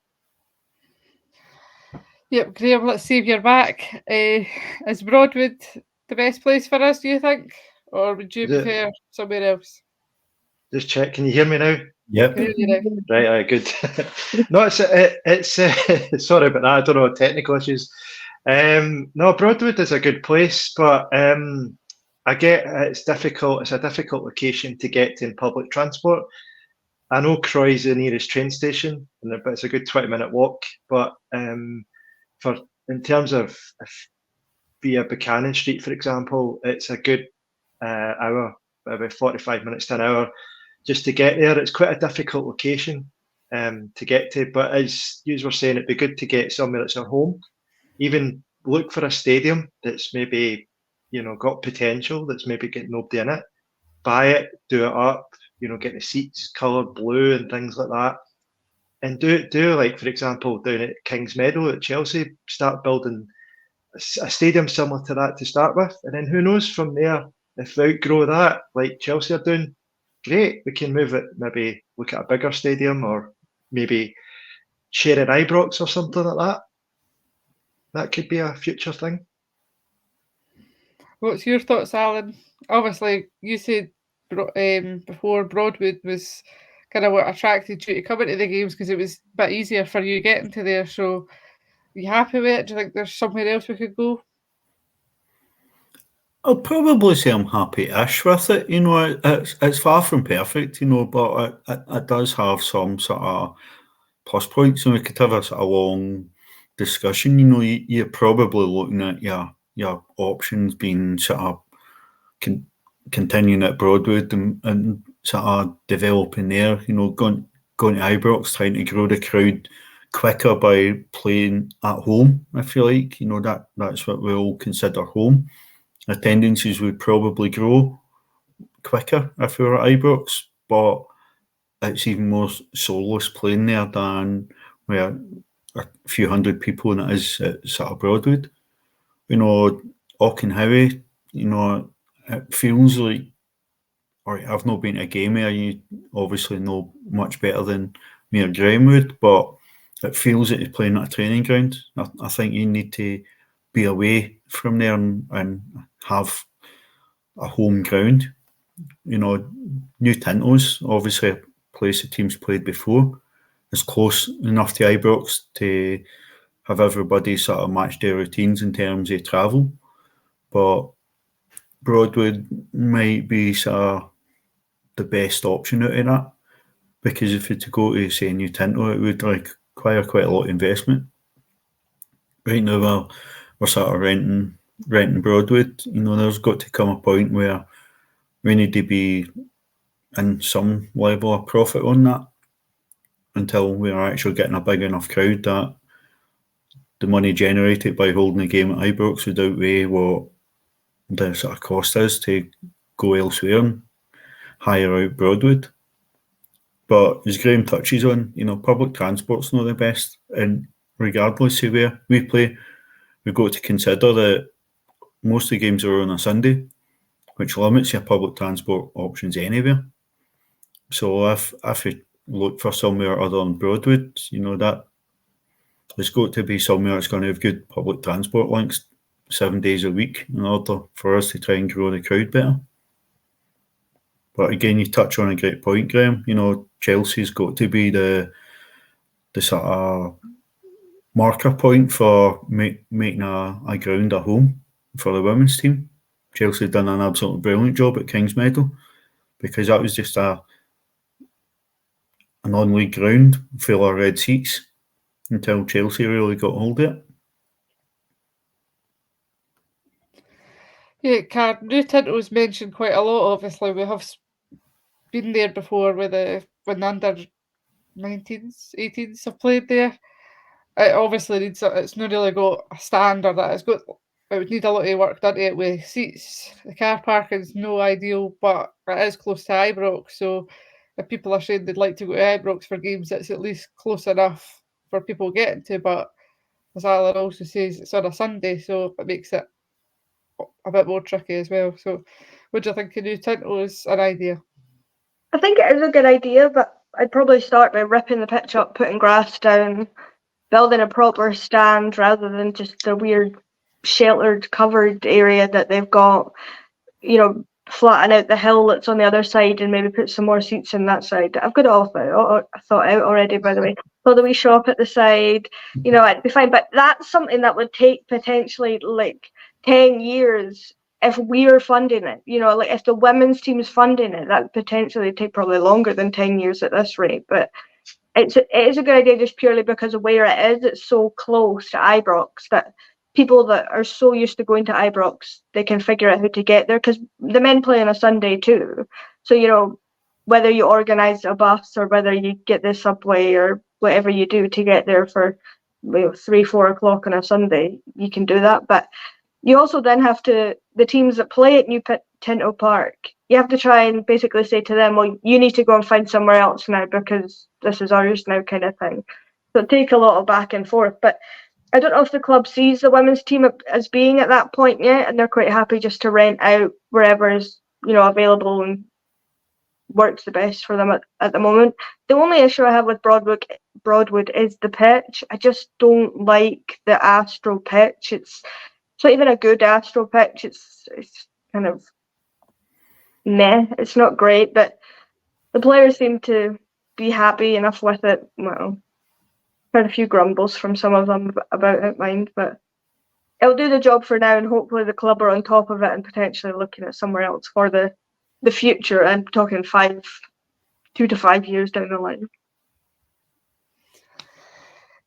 Yep, Graeme, let's see if you're back. Is Broadwood the best place for us, do you think? Or would you prefer somewhere else? Just check. Can you hear me now? Yep. Right, good. No, it's sorry about that. I don't know, technical issues. No, Broadwood is a good place, but I get it's difficult. It's a difficult location to get to in public transport. I know Croy's the nearest train station, but it's a good 20-minute walk. But in terms of via Buchanan Street, for example, it's a good hour, about 45 minutes to an hour, just to get there. It's quite a difficult location to get to, but as you were saying, it'd be good to get somewhere that's our home. Even look for a stadium that's maybe, got potential, that's maybe got nobody in it. Buy it, do it up, get the seats coloured blue and things like that. And do like, for example, down at Kings Meadow at Chelsea, start building a stadium similar to that to start with. And then who knows from there, if we outgrow that, like Chelsea are doing, great, we can move it, maybe look at a bigger stadium or maybe share an Ibrox or something like that. That could be a future thing. What's your thoughts, Alan? Obviously, you said before Broadwood was kind of what attracted you to coming to the games because it was a bit easier for you getting to there. So, are you happy with it? Do you think there's somewhere else we could go? I'll probably say I'm happy-ish with it. It's far from perfect, but it does have some sort of plus points, and we could have a sort of long discussion. You're probably looking at your your options being sort of continuing at Broadwood and sort of developing there. Going to Ibrox, trying to grow the crowd quicker by playing at home. I feel like that's what we all consider home. Attendances would probably grow quicker if we were at Ibrox, but it's even more soulless playing there than where a few hundred people than it is at sort of Broadwood. Auchenhowie, it feels like, or I've not been to a game there, you obviously know much better than me or Graeme would, but it feels like you're playing at a training ground. I think you need to be away from there and have a home ground. New Tinto's obviously a place the team's played before. It's close enough to Ibrox to have everybody sort of match their routines in terms of travel. But Broadwood might be sort of the best option out of that, because if it's to go to, say, New Tinto, it would require quite a lot of investment. Right now we're sort of renting Broadwood. There's got to come a point where we need to be in some level of profit on that until we are actually getting a big enough crowd that the money generated by holding a game at Ibrox would outweigh what the sort of cost is to go elsewhere and hire out Broadwood. But as Graeme touches on, public transport's not the best, and regardless of where we play, we've got to consider that most of the games are on a Sunday, which limits your public transport options anywhere. So if you look for somewhere other than Broadwood, that there's got to be somewhere that's going to have good public transport links 7 days a week in order for us to try and grow the crowd better. But again, you touch on a great point, Graeme. Chelsea's got to be the sort of marker point for making a ground a home for the women's team. Chelsea done an absolutely brilliant job at Kingsmeadow, because that was just a non-league ground full of red seats until Chelsea really got hold of it. Yeah, New Tinto was mentioned quite a lot. Obviously, we have been there before when the under 19s, 18s have played there. It obviously needs, it's not really got a standard that it's got. It would need a lot of work done to it with seats. The car parking's no ideal, but it is close to Ibrox. So if people are saying they'd like to go to Ibrox for games, it's at least close enough for people getting to. But as Alan also says, it's on a Sunday, so it makes it a bit more tricky as well. So what do you think of New Tinto as an idea? I think it is a good idea, but I'd probably start by ripping the pitch up, putting grass down, building a proper stand rather than just a weird sheltered, covered area that they've got, flatten out the hill that's on the other side and maybe put some more seats in that side. I've got it all thought out already, by the way. Build a wee shop at the side, it'd be fine. But that's something that would take potentially 10 years if we're funding it. If the women's team is funding it, that would potentially take probably longer than 10 years at this rate. But it is a good idea just purely because of where it is. It's so close to Ibrox that people that are so used to going to Ibrox, they can figure out how to get there, because the men play on a Sunday too. So, whether you organise a bus or whether you get the subway or whatever you do to get there for 3-4 o'clock on a Sunday, you can do that. But you also then have to, the teams that play at New Tinto Park, you have to try and basically say to them, well, you need to go and find somewhere else now because this is ours now, kind of thing. So it take a lot of back and forth. But I don't know if the club sees the women's team as being at that point yet, and they're quite happy just to rent out wherever is available and works the best for them at the moment. The only issue I have with Broadwood is the pitch. I just don't like the Astro pitch. It's not even a good Astro pitch. It's kind of meh. It's not great, but the players seem to be happy enough with it. Well, heard a few grumbles from some of them about it, mind, but it'll do the job for now, and hopefully the club are on top of it and potentially looking at somewhere else for the future. I'm talking 2 to 5 years down the line.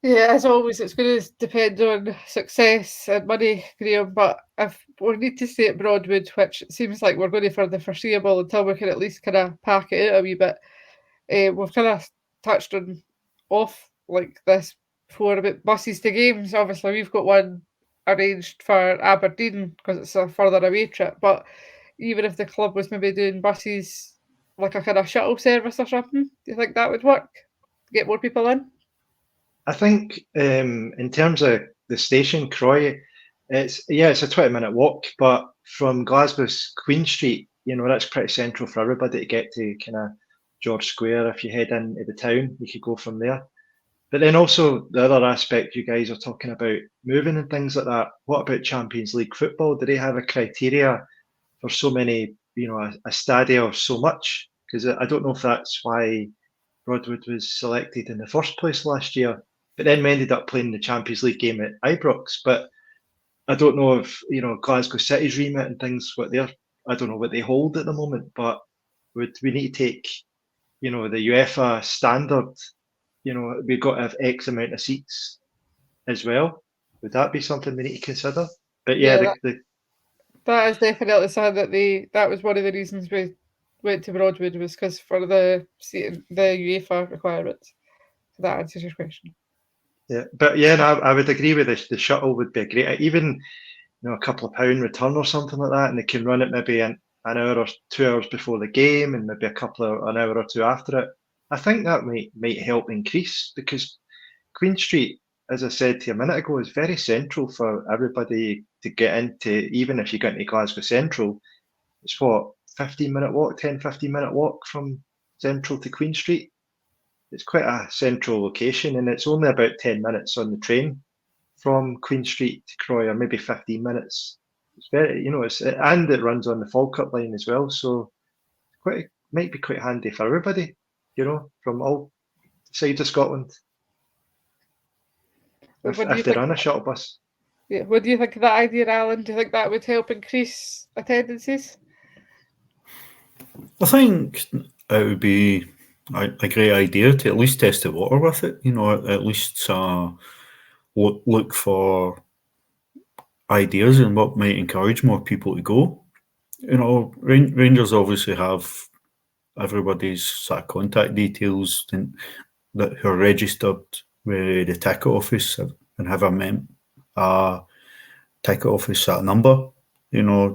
Yeah, as always, it's going to depend on success and money, Graeme. But if we need to stay at Broadwood, which it seems like we're going to for the foreseeable until we can at least kind of pack it out a wee bit, we've kind of touched on off like this before about buses to games. Obviously, we've got one arranged for Aberdeen because it's a further away trip. But even if the club was maybe doing buses like a kind of shuttle service or something, do you think that would work? Get more people in? I think in terms of the station, Croy, it's a 20-minute walk, but from Glasgow's Queen Street, that's pretty central for everybody to get to kind of George Square. If you head into the town, you could go from there. But then also the other aspect you guys are talking about moving and things like that. What about Champions League football? Do they have a criteria for so many, a stadia or so much? Because I don't know if that's why Broadwood was selected in the first place last year. But then we ended up playing the Champions League game at Ibrox. But I don't know if Glasgow City's remit and things I don't know what they hold at the moment. But would we need to take the UEFA standard? We've got to have X amount of seats as well. Would that be something we need to consider? But yeah, that is definitely something that was one of the reasons we went to Broadwood was because for the UEFA requirements. So that answers your question. Yeah, but yeah, no, I would agree with this. The shuttle would be great. Even a couple of £1 return or something like that, and they can run it maybe an hour or 2 hours before the game, and maybe an hour or two after it. I think that might help increase because Queen Street, as I said to you a minute ago, is very central for everybody to get into. Even if you get into Glasgow Central, it's 15-minute walk, 10-15-minute walk from Central to Queen Street. It's quite a central location, and it's only about 10 minutes on the train from Queen Street to Croy, or maybe 15 minutes. It's very, and it runs on the Falkirk line as well, so might be quite handy for everybody, from all sides of Scotland. If they run a shuttle bus. Yeah, what do you think of that idea, Alan? Do you think that would help increase attendances? I think it would be a great idea to at least test the water with it. At least look for ideas and what might encourage more people to go. Rangers obviously have everybody's sort of contact details that who are registered with the ticket office and have a ticket office sort of number,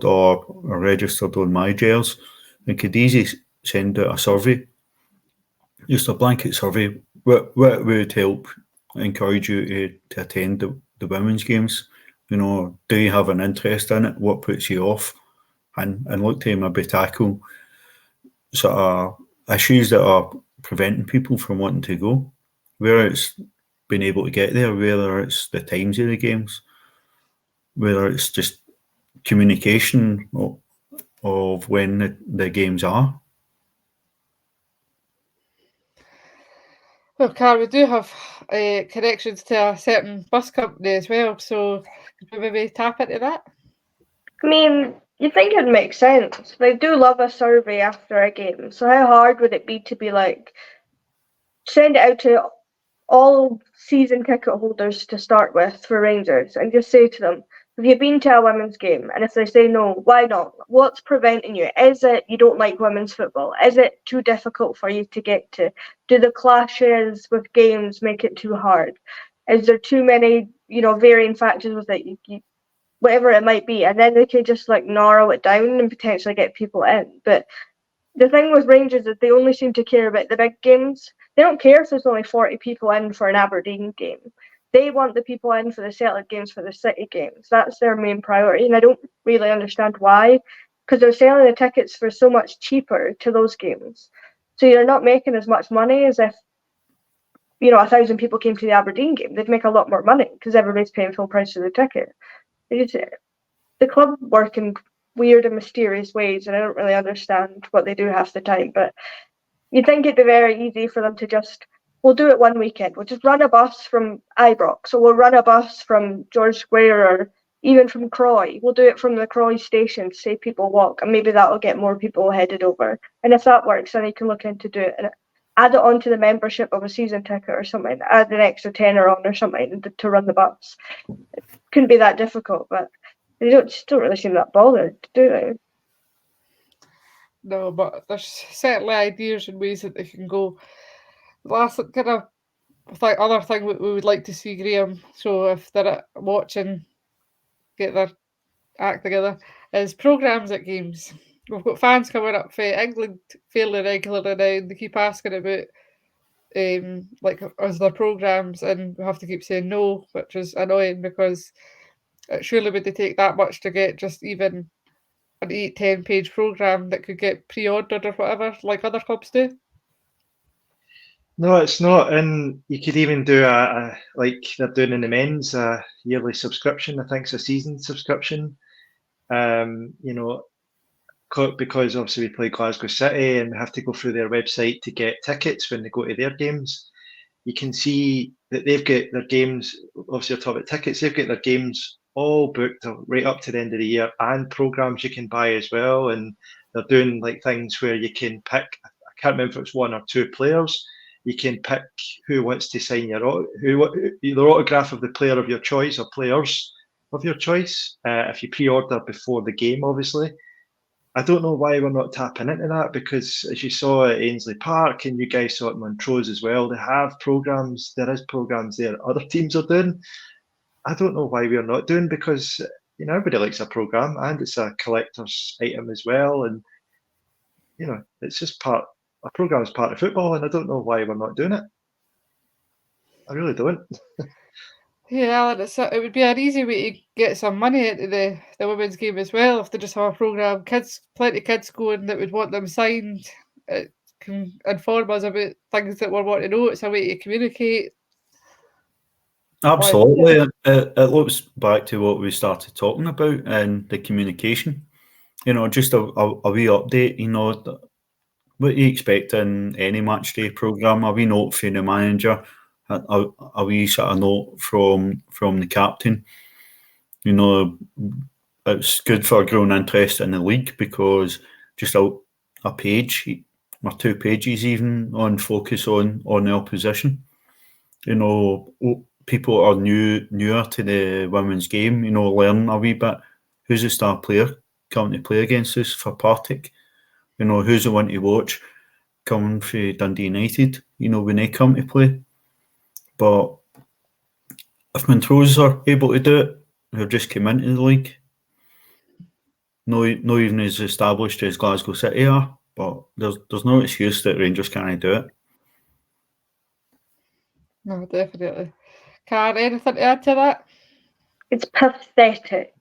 or registered on MyJails. We could easily send out a survey, just a blanket survey. What would help encourage you to attend the women's games? Do you have an interest in it? What puts you off? And look to maybe tackle sort of issues that are preventing people from wanting to go, whether it's being able to get there, whether it's the times of the games, whether it's just communication of when the games are. Well, Carl, we do have connections to a certain bus company as well, so could we maybe tap into that? I mean, you think it'd make sense. They do love a survey after a game, so how hard would it be to be like, send it out to all season ticket holders to start with for Rangers and just say to them, have you been to a women's game? And if they say no, why not? What's preventing you? Is it you don't like women's football? Is it too difficult for you to get to? Do the clashes with games make it too hard? Is there too many, varying factors with it? Whatever it might be, and then they could just narrow it down and potentially get people in. But the thing with Rangers is they only seem to care about the big games. They don't care if there's only 40 people in for an Aberdeen game. They want the people in for the Celtic games, for the City games. That's their main priority, and I don't really understand why, because they're selling the tickets for so much cheaper to those games. So you're not making as much money as if 1,000 people came to the Aberdeen game. They'd make a lot more money because everybody's paying full price for the ticket. The club work in weird and mysterious ways, and I don't really understand what they do half the time. But you'd think it'd be very easy for them to we'll do it one weekend. We'll just run a bus from Ibrox, or we'll run a bus from George Square, or even from Croy. We'll do it from the Croy station, say people walk, and maybe that'll get more people headed over. And if that works, then you can look into do it add it on to the membership of a season ticket or something, add an extra tenner on or something to run the bus. It couldn't be that difficult, but they don't really seem that bothered, do they? No, but there's certainly ideas and ways that they can go. The last kind of other thing we would like to see, Graeme, so if they're watching, get their act together, is programmes at games. We've got fans coming up for England fairly regularly now, and they keep asking about is there programmes, and we have to keep saying no, which is annoying because it surely would they take that much to get just even an 8-10 page programme that could get pre-ordered or whatever, like other clubs do. No, it's not. And you could even do a like they're doing in the men's yearly subscription. I think it's a season subscription. Because obviously we play Glasgow City and we have to go through their website to get tickets when they go to their games. You can see that they've got their games, obviously you're talking about tickets, they've got their games all booked right up to the end of the year, and programmes you can buy as well. And they're doing like things where you can pick, I can't remember if it's 1 or 2 players, you can pick who wants to sign your autograph of the player of your choice or players of your choice if you pre-order before the game, obviously. I don't know why we're not tapping into that, because as you saw at Ainsley Park and you guys saw at Montrose as well, they have programmes, there is programmes there other teams are doing. I don't know why we're not doing, because everybody likes a programme and it's a collector's item as well, and it's just a programme is part of football, and I don't know why we're not doing it. I really don't. Yeah, it would be an easy way to get some money into the women's game as well if they just have a programme. Plenty of kids going that would want them signed. It can inform us about things that we want to know. It's a way to communicate. Absolutely. It looks back to what we started talking about and the communication. Just a wee update, what you expect in any match day programme, a wee note from the manager, a wee sort of note from the captain. It's good for growing interest in the league, because just a page or 2 pages even on focus on the opposition. People are newer to the women's game, learn a wee bit. Who's the star player coming to play against us for Partick? Who's the one to watch coming for Dundee United, when they come to play. But if Montrose are able to do it, they've just come into the league. No even as established as Glasgow City are, but there's no excuse that Rangers can't do it. No, definitely. Karen, anything to add to that? It's pathetic.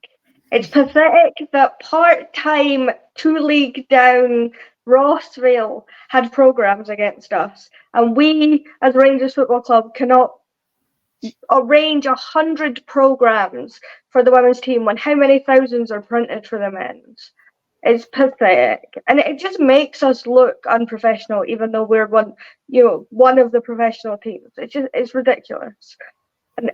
It's pathetic that part-time 2 league down Rossvale had programmes against us, and we as Rangers Football Club cannot arrange 100 programmes for the women's team when how many thousands are printed for the men's. It's pathetic, and it just makes us look unprofessional, even though we're one of the professional teams. It's ridiculous. And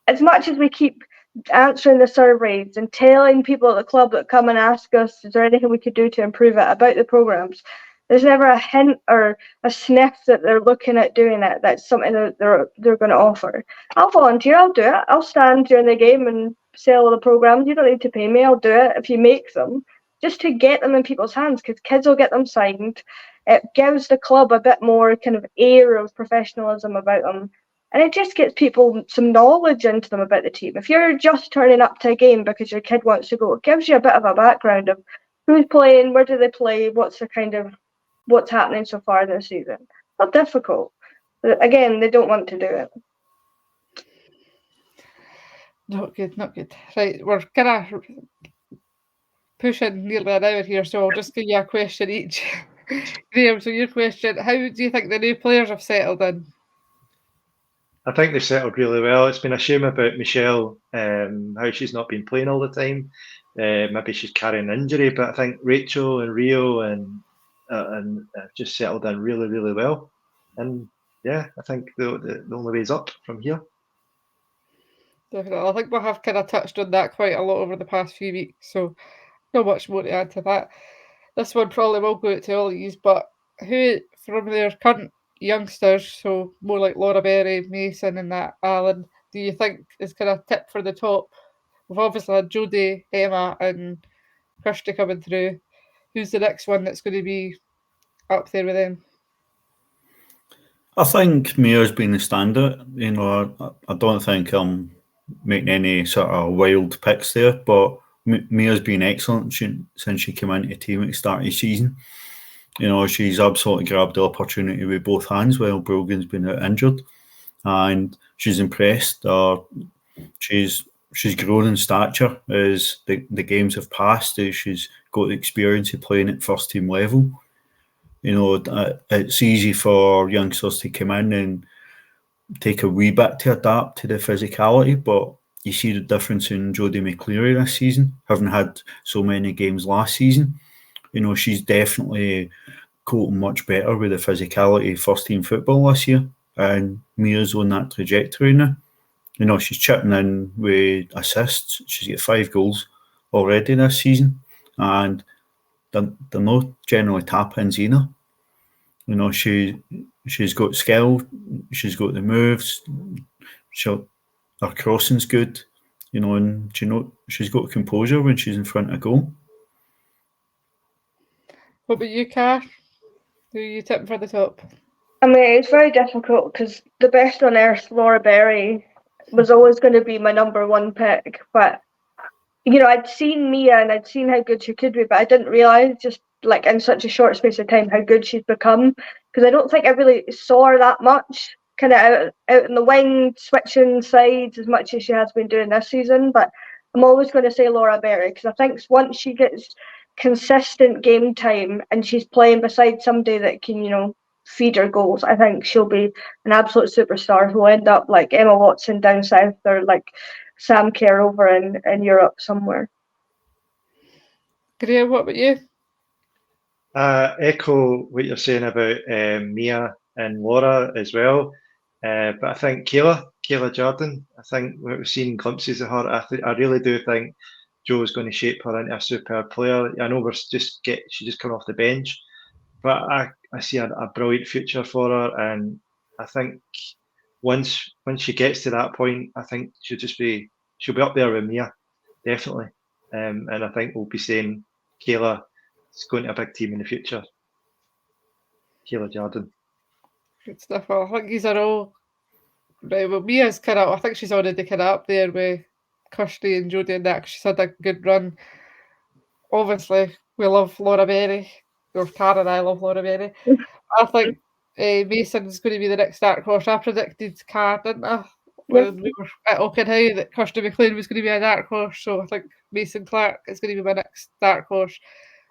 as much as we keep answering the surveys and telling people at the club that come and ask us, is there anything we could do to improve it about the programmes, there's never a hint or a sniff that they're looking at doing it. That's something that they're going to offer. I'll volunteer. I'll do it. I'll stand during the game and sell the programmes. You don't need to pay me. I'll do it if you make them, just to get them in people's hands, because kids will get them signed. It gives the club a bit more kind of air of professionalism about them. And it just gets people some knowledge into them about the team. If you're just turning up to a game because your kid wants to go, it gives you a bit of a background of who's playing, where do they play, what's happening so far this season. Not difficult. But again, they don't want to do it. Not good. Right, we're kind of pushing nearly an hour here, so I'll just give you a question each. Graeme, so your question, how do you think the new players have settled in? I think they've settled really well. It's been a shame about Michelle, how she's not been playing all the time. Maybe she's carrying an injury, but I think Rachel and Rio and just settled in really, really well. And yeah, I think the only way is up from here. Definitely. I think we have kind of touched on that quite a lot over the past few weeks, so not much more to add to that. This one probably will go out to all of you, but who from their current youngsters, so more like Laura Berry, Mason, and that Alan, do you think is kind of tip for the top? We've obviously had Jodie, Emma, and Kirsty coming through. Who's the next one that's going to be up there with them? I think Mia's been the standout. You know, I don't think I'm making any sort of wild picks there, but Mia's been excellent since she came into the team at the start of the season. You know, she's absolutely grabbed the opportunity with both hands while Brogan's been out injured, and she's impressed. She's grown in stature as the games have passed. As she's got the experience of playing at first team level. You know, it's easy for youngsters to come in and take a wee bit to adapt to the physicality, but you see the difference in Jodie McCleary this season, having had so many games last season. You know, she's definitely coping much better with the physicality of first team football this year, and Mia's on that trajectory now. You know, she's chipping in with assists. She's got 5 goals already this season, and they're not generally tap-ins either. You know, she's got skill, she's got the moves, her crossing's good, you know, and she's got composure when she's in front of goal. What about you, Car? Who are you tipping for the top? I mean, it's very difficult because the best on earth, Laura Berry, was always going to be my number one pick. But, you know, I'd seen Mia and I'd seen how good she could be, but I didn't realise just like in such a short space of time how good she's become. Because I don't think I really saw her that much, kind of out in the wing, switching sides as much as she has been doing this season. But I'm always going to say Laura Berry because I think once she gets consistent game time and she's playing beside somebody that can, you know, feed her goals, I think she'll be an absolute superstar who'll end up like Emma Watson down south or like Sam Kerr over in Europe somewhere. Graeme, what about you? Echo what you're saying about Mia and Laura as well. But I think Kayla Jordan, I think we've seen glimpses of her. I really do think Joe's going to shape her into a superb player. I know she just come off the bench, but I see a brilliant future for her, and I think once she gets to that point, I think she'll be up there with Mia, definitely. And I think we'll be saying Kayla is going to a big team in the future. Kayla Jordan. Good stuff. Well, I think these are all right. Well, Mia's kind of, I think she's already kind of up there with Kirsty and Jodie and that 'cause she's had a good run. Obviously, we love Laura Berry, or Tara and I love Laura Berry. I think Mason's going to be the next dark horse. I predicted Car, didn't I? When we were at Oakenhow that Kirsty McLean was going to be a dark horse, so I think Mason Clark is going to be my next dark horse.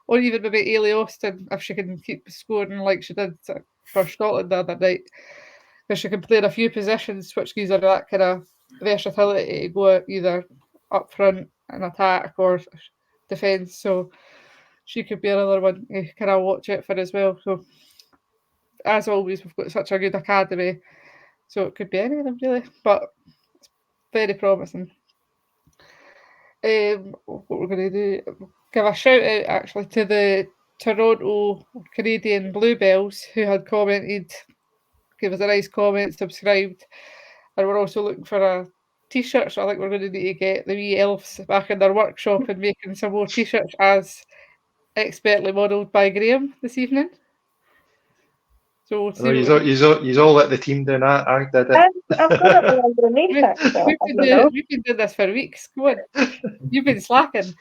Or even maybe Ailey Austin, if she can keep scoring like she did for Scotland the other night. Because she can play in a few positions, which gives her that kind of versatility to go either up front and attack or defence. So she could be another one you kind of watch out for as well. So as always, we've got such a good academy, so it could be any of them really, but it's very promising. What we're going to do, give a shout out actually to the Toronto Canadian Bluebells who had commented, gave us a nice comment, subscribed, and we're also looking for a t-shirt, so I think we're going to need to get the wee elves back in their workshop and making some more t-shirts as expertly modelled by Graeme this evening. So we'll see. You all let the team down. I did it. I've got it underneath it. We've been doing this for weeks. Come on, you've been slacking.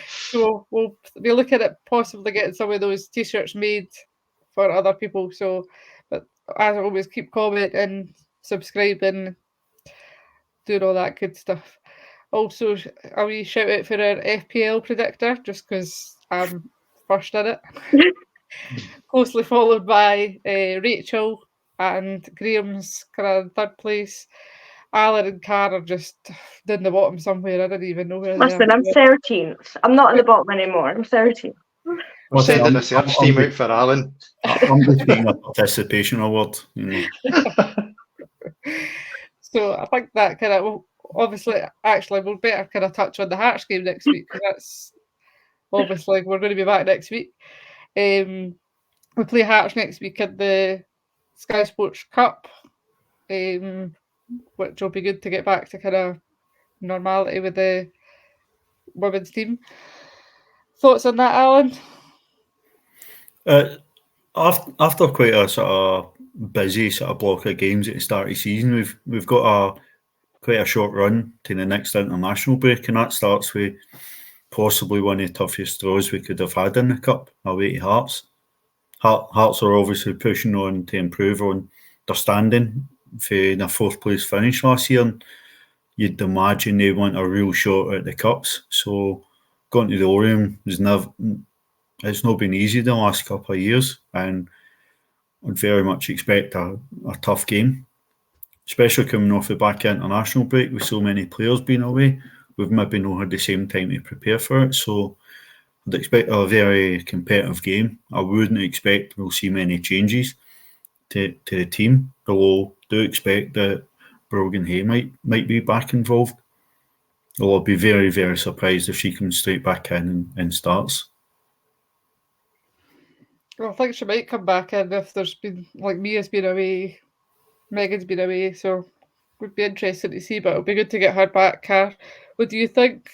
So we'll be looking at possibly getting some of those t-shirts made for other people. So, but as always, keep commenting, subscribing, doing all that good stuff. Also, a wee shout out for our FPL predictor, just because I'm first in it. Closely followed by Rachel and Graeme's kind of third place. Alan and Car are just down the bottom somewhere. I didn't even know where they are. Listen, I'm 13th. I'm not at the bottom anymore. I'm 13th. We're sending a search team out for Alan. I'm just getting a participation award. You know. So I think that kind of, obviously, actually, we'll better kind of touch on the Hearts game next week because that's obviously we're going to be back next week. we play Hearts next week in the Sky Sports Cup, which will be good to get back to kind of normality with the women's team. Thoughts on that, Alan? After quite a sort of busy sort of block of games at the start of the season, we've got quite a short run to the next international break, and that starts with possibly one of the toughest draws we could have had in the cup, away to Hearts. Hearts are obviously pushing on to improve on their standing for their fourth place finish last year, and you'd imagine they want a real shot at the cups. So going to the Orion it's not been easy the last couple of years, and I'd very much expect a tough game, especially coming off the back international break with so many players being away. We've maybe not had the same time to prepare for it, so I'd expect a very competitive game. I wouldn't expect we'll see many changes to the team, although I do expect that Brogan Hay might be back involved. Although I'll be very, very surprised if she comes straight back in and starts. Well, I think she might come back in if there's been, like, Mia's been away, Megan's been away, so would be interesting to see, but it'll be good to get her back. What do you think?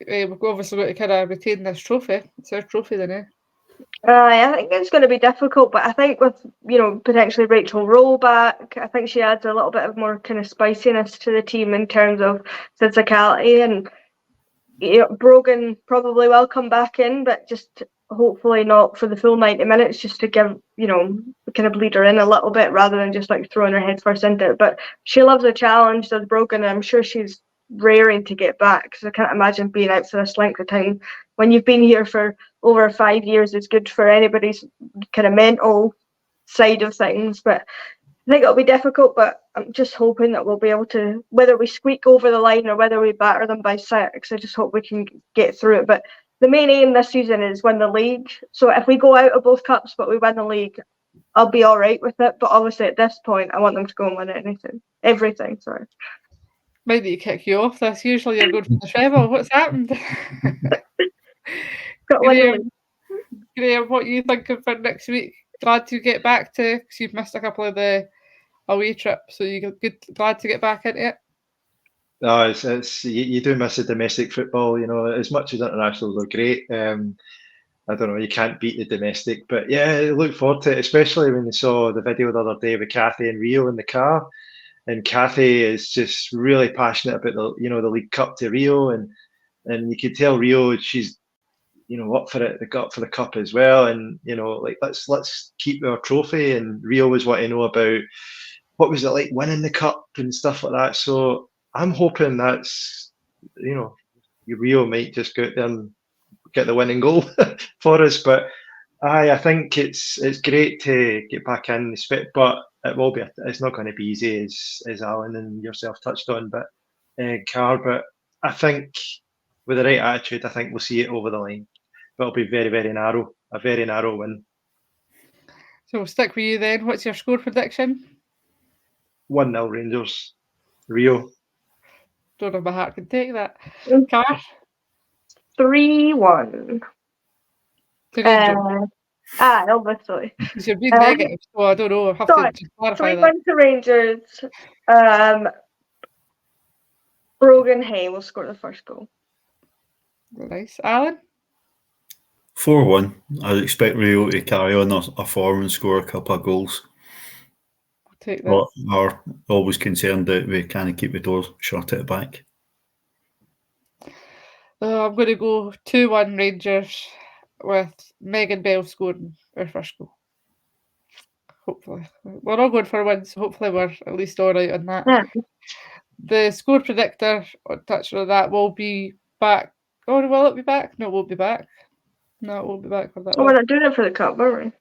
We've obviously got to kind of retain this trophy. It's our trophy, then, eh? I think it's going to be difficult, but I think with, potentially Rachel Rowe back, I think she adds a little bit of more kind of spiciness to the team in terms of physicality, and Brogan probably will come back in, but just hopefully not for the full 90 minutes, just to give, kind of bleed her in a little bit rather than just like throwing her head first into it. But she loves a challenge, does Brogan, and I'm sure she's raring to get back, because I can't imagine being out for this length of time. When you've been here for over 5 years, it's good for anybody's kind of mental side of things. But I think it'll be difficult, but I'm just hoping that we'll be able to, whether we squeak over the line or whether we batter them by 6, I just hope we can get through it. But the main aim this season is win the league. So if we go out of both cups but we win the league, I'll be all right with it. But obviously at this point, I want them to go and win everything. Sorry. Might need to kick you off this. Usually you're good for the treble. What's happened? Got to win the league. Graeme, what are you thinking for next week? Glad to get back to, because you've missed a couple of the away trips, so you're glad to get back into it? No, it's you do miss the domestic football, as much as internationals are great. I don't know, you can't beat the domestic, but yeah, I look forward to it, especially when you saw the video the other day with Kathy and Rio in the car. And Kathy is just really passionate about the League Cup to Rio, and you could tell Rio she's up for it. They got up for the cup as well, and like let's keep our trophy. And Rio was wanting to know about what was it like winning the cup and stuff like that. So I'm hoping that's Rio might just go out there and get the winning goal for us. But I think it's great to get back in, but it will be. It's not going to be easy, as Alan and yourself touched on. But but I think with the right attitude, I think we'll see it over the line. But it'll be very, very narrow. A very narrow win. So we'll stick with you then. What's your score prediction? 1-0 Rangers. Rio. Don't know if my heart can take that. Mm. Car? 3-1. Obviously. Because you're being negative, so I don't know. I have to just clarify 3-1 to Rangers. Brogan Hay will score the first goal. Nice. Alan? 4-1. I expect Rio to carry on a form and score a couple of goals. I'll take that. But are always concerned that we can't keep the doors shut at the back. I'm going to go 2-1 Rangers with Megan Bell scoring her first goal. Hopefully. We're all going for wins, so hopefully we're at least all right on that. Yeah. The score predictor, touching on that, will be back. Oh, will it be back? No, it won't be back. No, it won't be back for that We're one. not doing it for the cup, are we?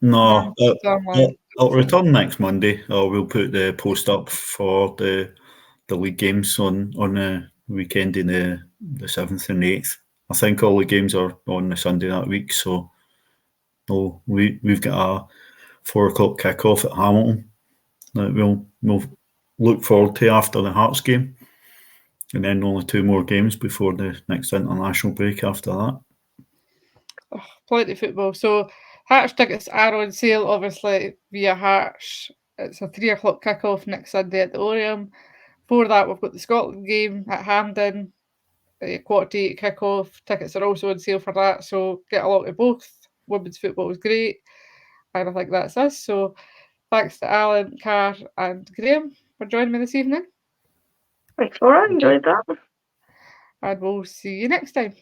No, Online. I'll return next Monday. We'll put the post up for the league games on the weekend in the 7th and 8th. I think all the games are on the Sunday that week, so we've got a 4 o'clock kick-off at Hamilton that we'll look forward to after the Hearts game, and then only 2 more games before the next international break after that. Oh, plenty of football. So Hearts tickets are on sale, obviously, via Hearts. It's a 3 o'clock kickoff next Sunday at the Oriam. For that, we've got the Scotland game at Hampden, a 7:45 kickoff. Tickets are also on sale for that, so get along to both. Women's football was great, and I think that's us. So thanks to Alan, Car, and Graeme for joining me this evening, Thanks, Laura. Enjoyed that. and we'll see you next time.